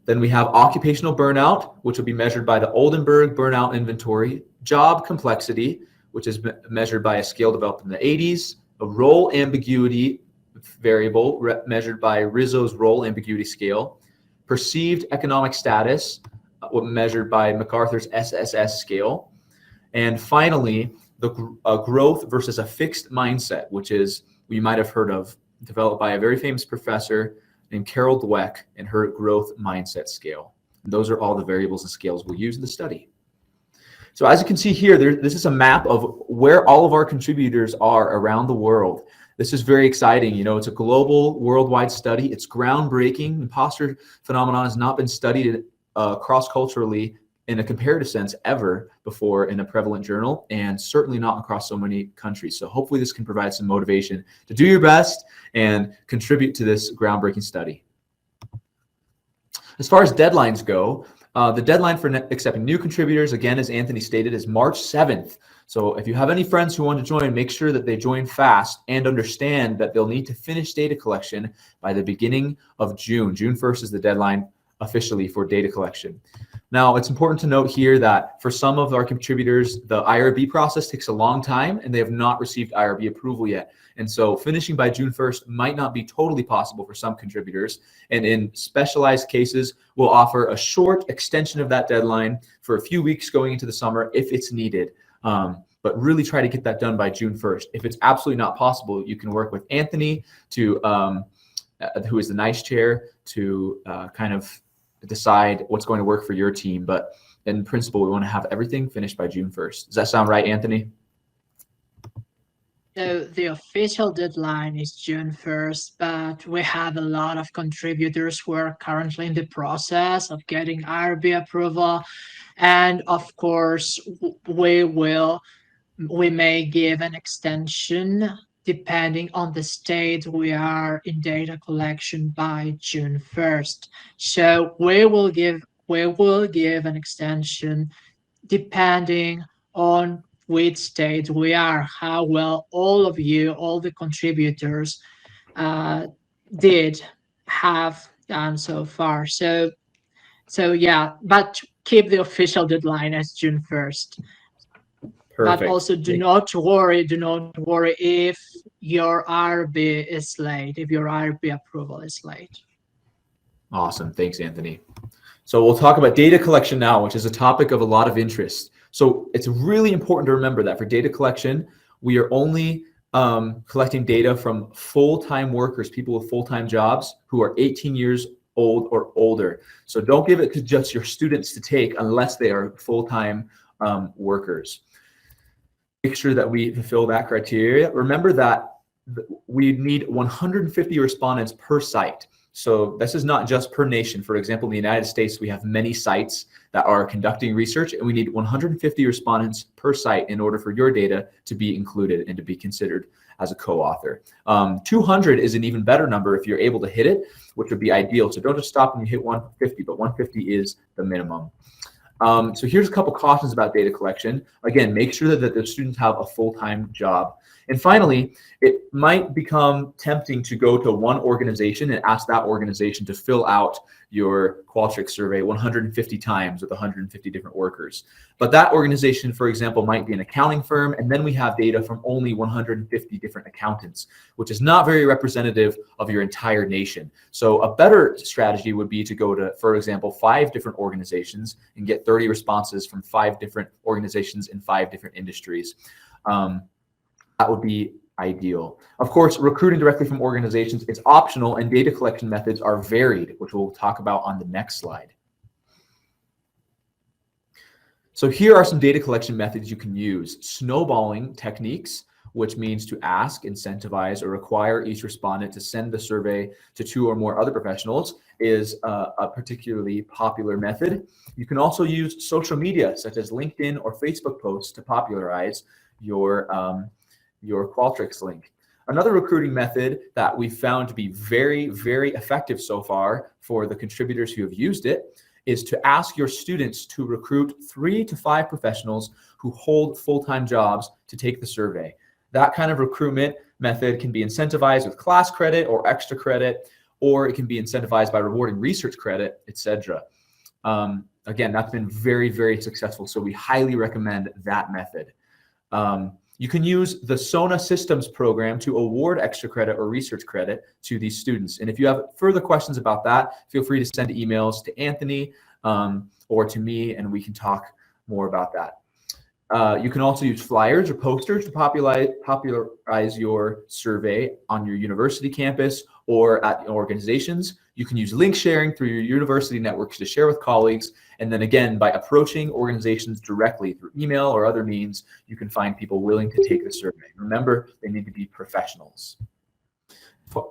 Then we have occupational burnout, which will be measured by the Oldenburg burnout inventory, job complexity, which is measured by a scale developed in the 80s, a role ambiguity variable measured by Rizzo's role ambiguity scale, perceived economic status, measured by MacArthur's SSS scale, and finally, the growth versus a fixed mindset, which is, you might have heard of, developed by a very famous professor named Carol Dweck and her growth mindset scale. And those are all the variables and scales we'll use in the study. So as you can see here, this is a map of where all of our contributors are around the world. This is very exciting. You know, it's a global, worldwide study. It's groundbreaking. Imposter phenomenon has not been studied cross-culturally in a comparative sense ever before in a prevalent journal, and certainly not across so many countries. So hopefully this can provide some motivation to do your best and contribute to this groundbreaking study. As far as deadlines go, the deadline for accepting new contributors, again, as Anthony stated, is March 7th. So if you have any friends who want to join, make sure that they join fast and understand that they'll need to finish data collection by the beginning of June. June 1st is the deadline officially for data collection. Now, it's important to note here that for some of our contributors, the IRB process takes a long time and they have not received IRB approval yet. And so finishing by June 1st might not be totally possible for some contributors. And in specialized cases, we'll offer a short extension of that deadline for a few weeks going into the summer if it's needed. But really try to get that done by June 1st. If it's absolutely not possible, you can work with Anthony to, who is the NICE chair, to kind of decide what's going to work for your team. But in principle, we want to have everything finished by June 1st. Does that sound right, Anthony? So the official deadline is June 1st, but we have a lot of contributors who are currently in the process of getting IRB approval. And of course, we may give an extension depending on the state we are in data collection by June 1st. So we will give an extension depending on which stage we are, how well all of you, all the contributors have done so far. So yeah, but keep the official deadline as June 1st. Perfect. But also do not worry if your RB is late, if your RB approval is late. Awesome. Thanks, Anthony. So we'll talk about data collection now, which is a topic of a lot of interest. So it's really important to remember that for data collection, we are only collecting data from full-time workers, people with full-time jobs who are 18 years old or older. So don't give it to just your students to take unless they are full-time workers. Make sure that we fulfill that criteria. Remember that we need 150 respondents per site. So this is not just per nation. For example, in the United States, we have many sites that are conducting research, and we need 150 respondents per site in order for your data to be included and to be considered as a co-author. 200 is an even better number if you're able to hit it, which would be ideal. So don't just stop when you hit 150, but 150 is the minimum. So here's a couple cautions about data collection. Again, make sure that the students have a full-time job. And finally, it might become tempting to go to one organization and ask that organization to fill out your Qualtrics survey 150 times with 150 different workers. But that organization, for example, might be an accounting firm, and then we have data from only 150 different accountants, which is not very representative of your entire nation. So a better strategy would be to go to, for example, 5 different organizations and get 30 responses from 5 different organizations in 5 different industries. That would be ideal. Of course, recruiting directly from organizations is optional, and data collection methods are varied, which we'll talk about on the next slide. So here are some data collection methods you can use. Snowballing techniques, which means to ask, incentivize, or require each respondent to send the survey to 2 or more other professionals, is a particularly popular method. You can also use social media, such as LinkedIn or Facebook posts, to popularize your Qualtrics link. Another recruiting method that we've found to be very, very effective so far for the contributors who have used it is to ask your students to recruit 3 to 5 professionals who hold full-time jobs to take the survey. That kind of recruitment method can be incentivized with class credit or extra credit, or it can be incentivized by rewarding research credit, etc. Again, that's been very, very successful, so we highly recommend that method. You can use the SONA Systems program to award extra credit or research credit to these students. And if you have further questions about that, feel free to send emails to Anthony or to me, and we can talk more about that. You can also use flyers or posters to popularize your survey on your university campus or at organizations. You can use link sharing through your university networks to share with colleagues. And then again, by approaching organizations directly through email or other means, you can find people willing to take the survey. Remember, they need to be professionals.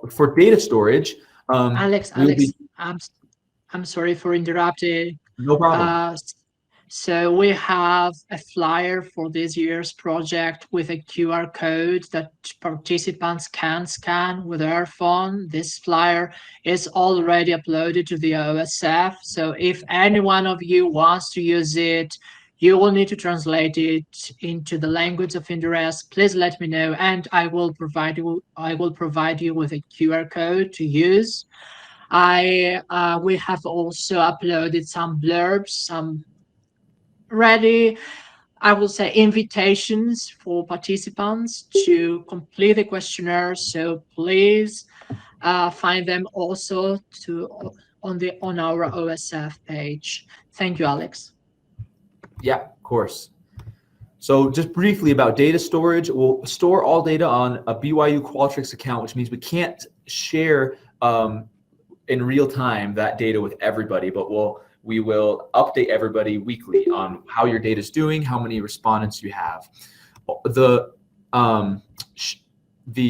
For data storage, Alex, I'm sorry for interrupting. No problem. So we have a flyer for this year's project with a QR code that participants can scan with their phone. This flyer is already uploaded to the OSF. So if any one of you wants to use it, you will need to translate it into the language of interest. Please let me know, and I will provide you with a QR code to use. We have also uploaded some blurbs, some ready, I will say, invitations for participants to complete the questionnaire. So please find them also on our OSF page. Thank you, Alex. Yeah, of course. So just briefly about data storage, we'll store all data on a BYU Qualtrics account, which means we can't share in real time that data with everybody, but we will update everybody weekly on how your data is doing, how many respondents you have. The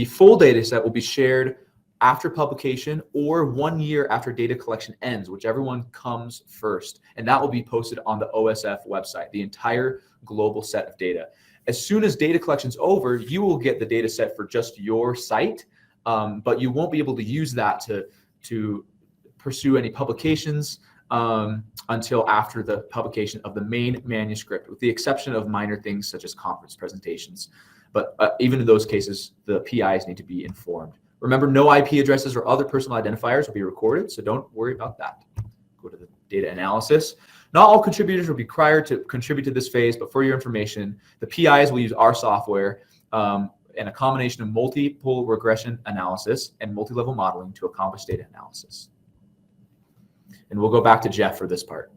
full data set will be shared after publication or 1 year after data collection ends, whichever one comes first. And that will be posted on the OSF website, the entire global set of data. As soon as data collection's over, you will get the data set for just your site, but you won't be able to use that to pursue any publications until after the publication of the main manuscript, with the exception of minor things such as conference presentations. But even in those cases, the PIs need to be informed. Remember, no IP addresses or other personal identifiers will be recorded, so don't worry about that. Go to the data analysis. Not all contributors will be required to contribute to this phase, but for your information, the PIs will use our software and a combination of multiple regression analysis and multi-level modeling to accomplish data analysis. And we'll go back to Jeff for this part.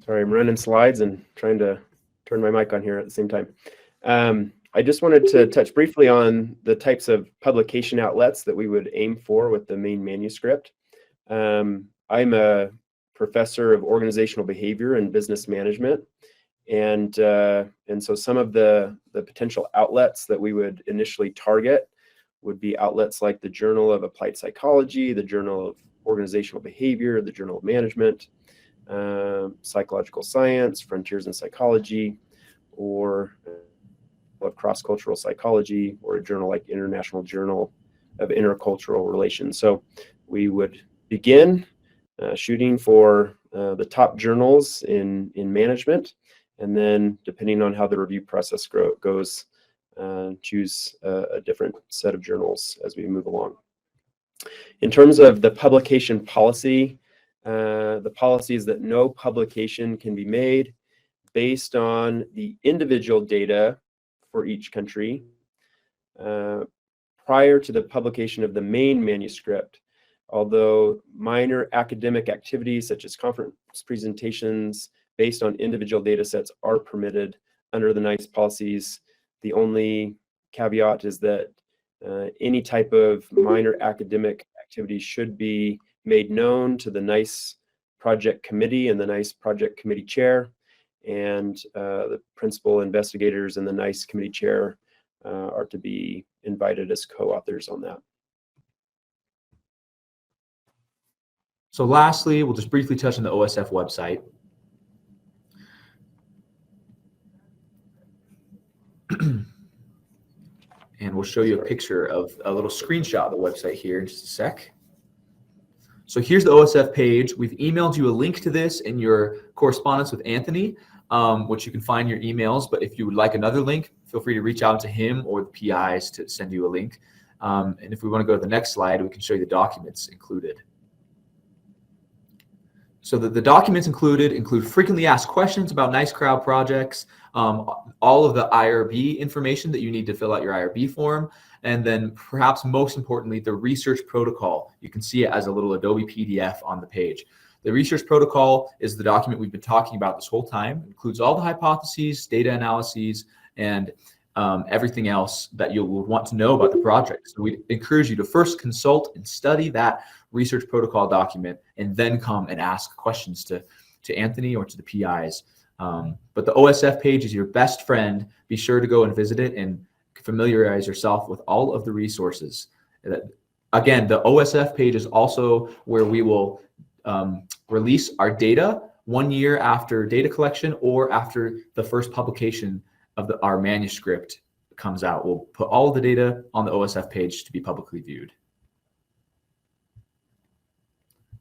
Sorry, I'm running slides and trying to turn my mic on here at the same time. I just wanted to touch briefly on the types of publication outlets that we would aim for with the main manuscript. I'm a professor of organizational behavior and business management. And so some of the potential outlets that we would initially target would be outlets like the Journal of Applied Psychology, the Journal of Organizational Behavior, the Journal of Management, Psychological Science, Frontiers in Psychology, or of Cross-Cultural Psychology, or a journal like International Journal of Intercultural Relations. So we would begin shooting for the top journals in management, and then depending on how the review process goes, choose a different set of journals as we move along. In terms of the publication policy, the policy is that no publication can be made based on the individual data for each country prior to the publication of the main manuscript, although minor academic activities such as conference presentations based on individual data sets are permitted under the NICE policies. The only caveat is that any type of minor academic activity should be made known to the NICE project committee and the NICE project committee chair, and the principal investigators and the NICE committee chair are to be invited as co-authors on that. So lastly, we'll just briefly touch on the OSF website. And we'll show you a picture of a little screenshot of the website here in just a sec. So here's the OSF page. We've emailed you a link to this in your correspondence with Anthony, which you can find in your emails. But if you would like another link, feel free to reach out to him or the PIs to send you a link. And if we want to go to the next slide, we can show you the documents included. So the documents include frequently asked questions about NICE Crowd projects, all of the IRB information that you need to fill out your IRB form, and then perhaps most importantly, the research protocol. You can see it as a little Adobe PDF on the page. The research protocol is the document we've been talking about this whole time. It includes all the hypotheses, data analyses, and everything else that you'll want to know about the project. So we encourage you to first consult and study that research protocol document, and then come and ask questions to Anthony or to the PIs. But the OSF page is your best friend. Be sure to go and visit it and familiarize yourself with all of the resources. Again, the OSF page is also where we will release our data 1 year after data collection or after the first publication of our manuscript comes out. We'll put all of the data on the OSF page to be publicly viewed.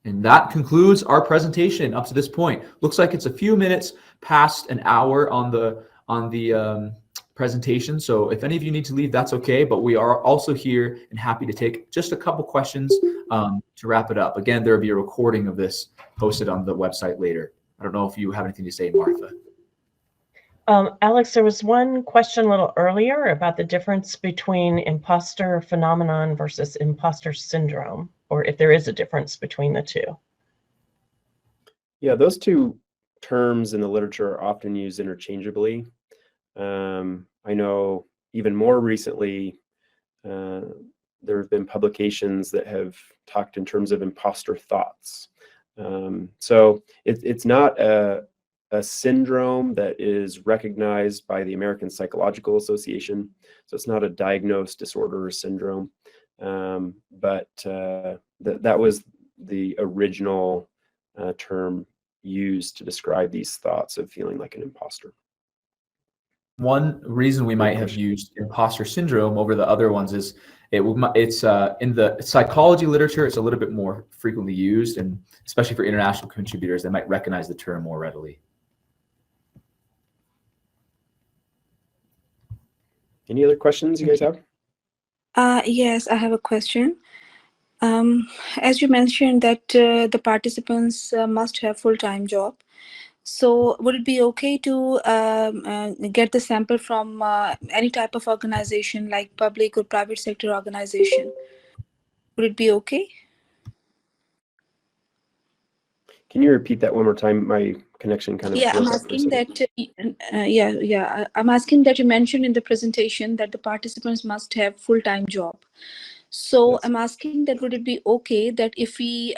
And that concludes our presentation up to this point. Looks like it's a few minutes past an hour on the presentation. So if any of you need to leave, that's okay. But we are also here and happy to take just a couple questions to wrap it up. Again, there will be a recording of this posted on the website later. I don't know if you have anything to say, Martha. Alex, there was one question a little earlier about the difference between imposter phenomenon versus imposter syndrome, or if there is a difference between the two. Yeah, those two terms in the literature are often used interchangeably. I know even more recently, there have been publications that have talked in terms of imposter thoughts. So it's not a syndrome that is recognized by the American Psychological Association. So it's not a diagnosed disorder or syndrome, but that was the original term used to describe these thoughts of feeling like an imposter. One reason we might have used imposter syndrome over the other ones is It's in the psychology literature, it's a little bit more frequently used, and especially for international contributors, they might recognize the term more readily. Any other questions you guys have? Yes, I have a question. As you mentioned that the participants must have full-time job. So would it be okay to get the sample from any type of organization like public or private sector organization? Would it be okay? Can you repeat that one more time? My connection kind of Yeah, I'm broke up for a asking second. that. I'm asking that you mentioned in the presentation that the participants must have full-time job. So Yes. I'm asking that would it be okay that if we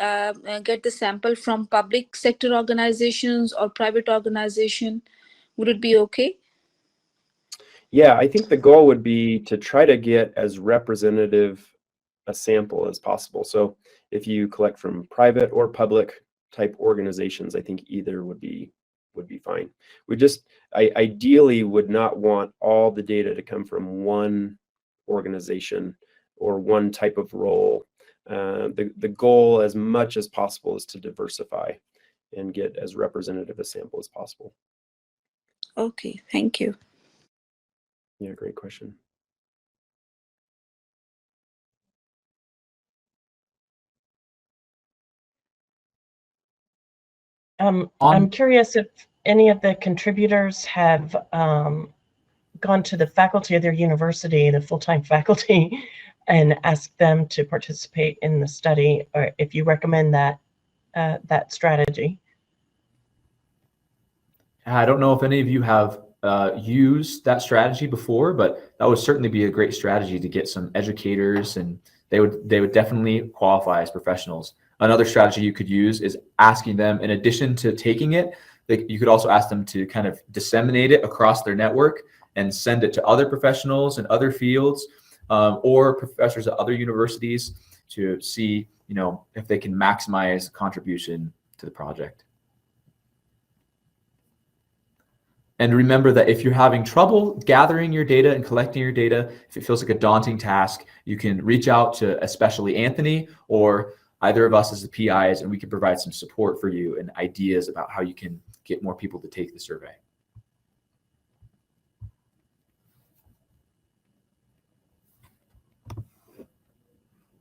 get the sample from public sector organizations or private organization, would it be okay? Yeah, I think the goal would be to try to get as representative a sample as possible. So if you collect from private or public type organizations, I think either would be fine. We just ideally would not want all the data to come from one organization or one type of role. The goal as much as possible is to diversify and get as representative a sample as possible. Okay, thank you. Yeah, great question. I'm curious if any of the contributors have gone to the faculty of their university, the full-time faculty, and asked them to participate in the study, or if you recommend that that strategy. I don't know if any of you have used that strategy before, but that would certainly be a great strategy to get some educators, and they would definitely qualify as professionals. Another strategy you could use is asking them, in addition to taking it, you could also ask them to kind of disseminate it across their network and send it to other professionals in other fields or professors at other universities to see, if they can maximize contribution to the project. And remember that if you're having trouble gathering your data and collecting your data, if it feels like a daunting task, you can reach out to especially Anthony or either of us as the PIs, and we can provide some support for you and ideas about how you can get more people to take the survey.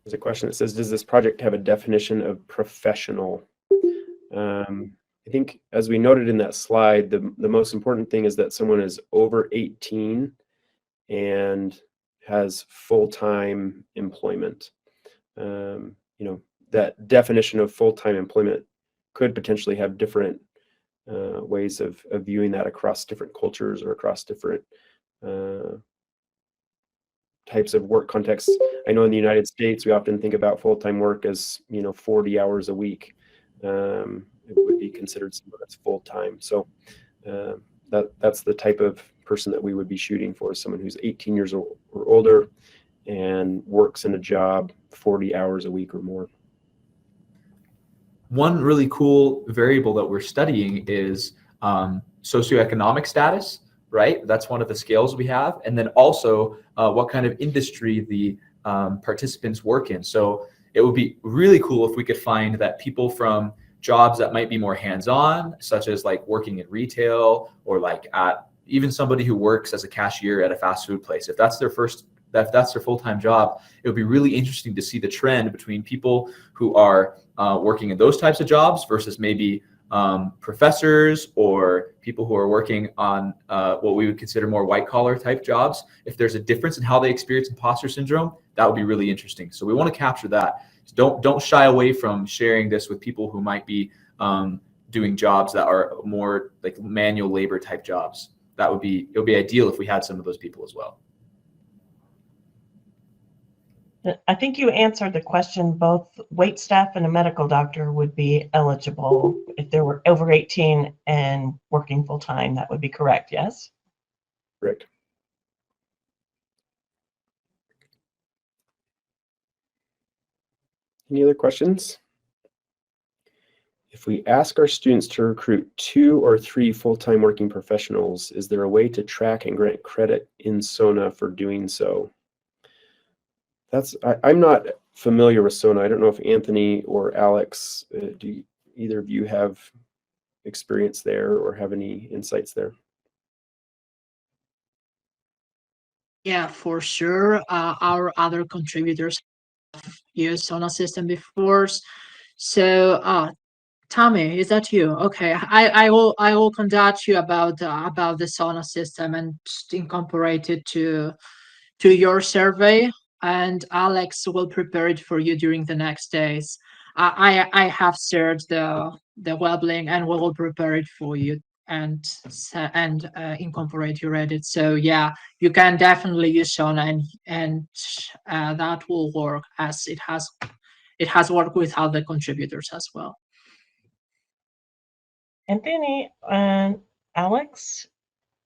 There's a question that says, does this project have a definition of professional? I think as we noted in that slide, the most important thing is that someone is over 18 and has full-time employment. That definition of full-time employment could potentially have different ways of viewing that across different cultures or across different types of work contexts. I know in the United States, we often think about full-time work as, 40 hours a week. It would be considered someone that's full-time. So that's the type of person that we would be shooting for, someone who's 18 years old or older and works in a job 40 hours a week or more. One really cool variable that we're studying is socioeconomic status, right? That's one of the scales we have. And then also what kind of industry the participants work in. So it would be really cool if we could find that people from jobs that might be more hands-on, such as like working in retail or like at even somebody who works as a cashier at a fast food place. If that's their full-time job, it would be really interesting to see the trend between people who are working in those types of jobs versus maybe professors or people who are working on what we would consider more white-collar type jobs. If there's a difference in how they experience imposter syndrome, that would be really interesting. So we want to capture that. So don't shy away from sharing this with people who might be doing jobs that are more like manual labor type jobs. It would be ideal if we had some of those people as well. I think you answered the question. Both wait staff and a medical doctor would be eligible if they were over 18 and working full time. That would be correct, yes? Correct. Any other questions? If we ask our students to recruit 2 or 3 full-time working professionals, is there a way to track and grant credit in SONA for doing so? I'm not familiar with Sona. I don't know if Anthony or Alex, either of you have experience there or have any insights there? Yeah, for sure. Our other contributors have used Sona system before. So, Tommy, is that you? Okay, I will contact you about the Sona system and incorporate it to your survey, and Alex will prepare it for you during the next days. I have shared the web link, and we will prepare it for you and incorporate your edit. So yeah, you can definitely use Sona, and that will work as it has worked with other contributors as well. Anthony and Alex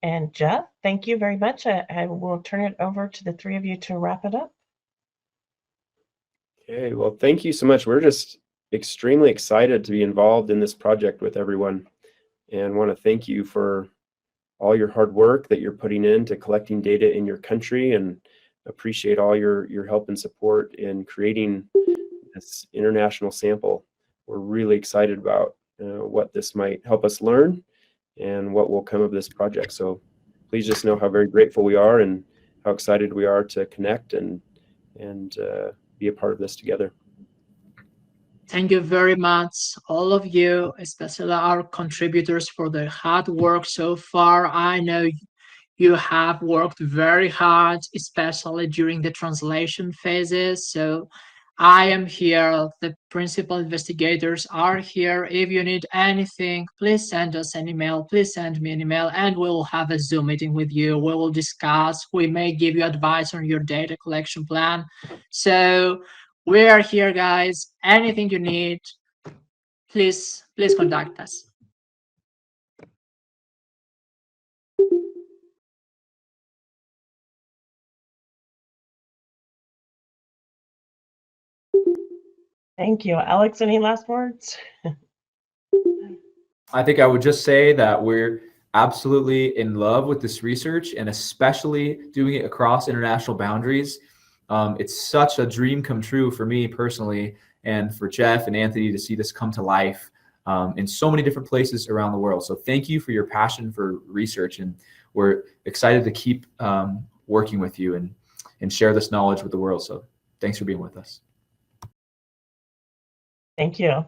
and Jeff, thank you very much. I will turn it over to the three of you to wrap it up. Okay, well, thank you so much. We're just extremely excited to be involved in this project with everyone, and want to thank you for all your hard work that you're putting into collecting data in your country, and appreciate all your help and support in creating this international sample. We're really excited about what this might help us learn and what will come of this project. So please just know how very grateful we are and how excited we are to connect and be a part of this together. Thank you very much, all of you, especially our contributors, for the hard work so far. I know you have worked very hard, especially during the translation phases. So I am here, the principal investigators are here. If you need anything, please send us an email, please send me an email, and we'll have a Zoom meeting with you. We will discuss, we may give you advice on your data collection plan. So we are here, guys. Anything you need, please contact us. Thank you. Alex, any last words? I think I would just say that we're absolutely in love with this research, and especially doing it across international boundaries. It's such a dream come true for me personally, and for Jeff and Anthony to see this come to life in so many different places around the world. So thank you for your passion for research, and we're excited to keep working with you and share this knowledge with the world. So thanks for being with us. Thank you.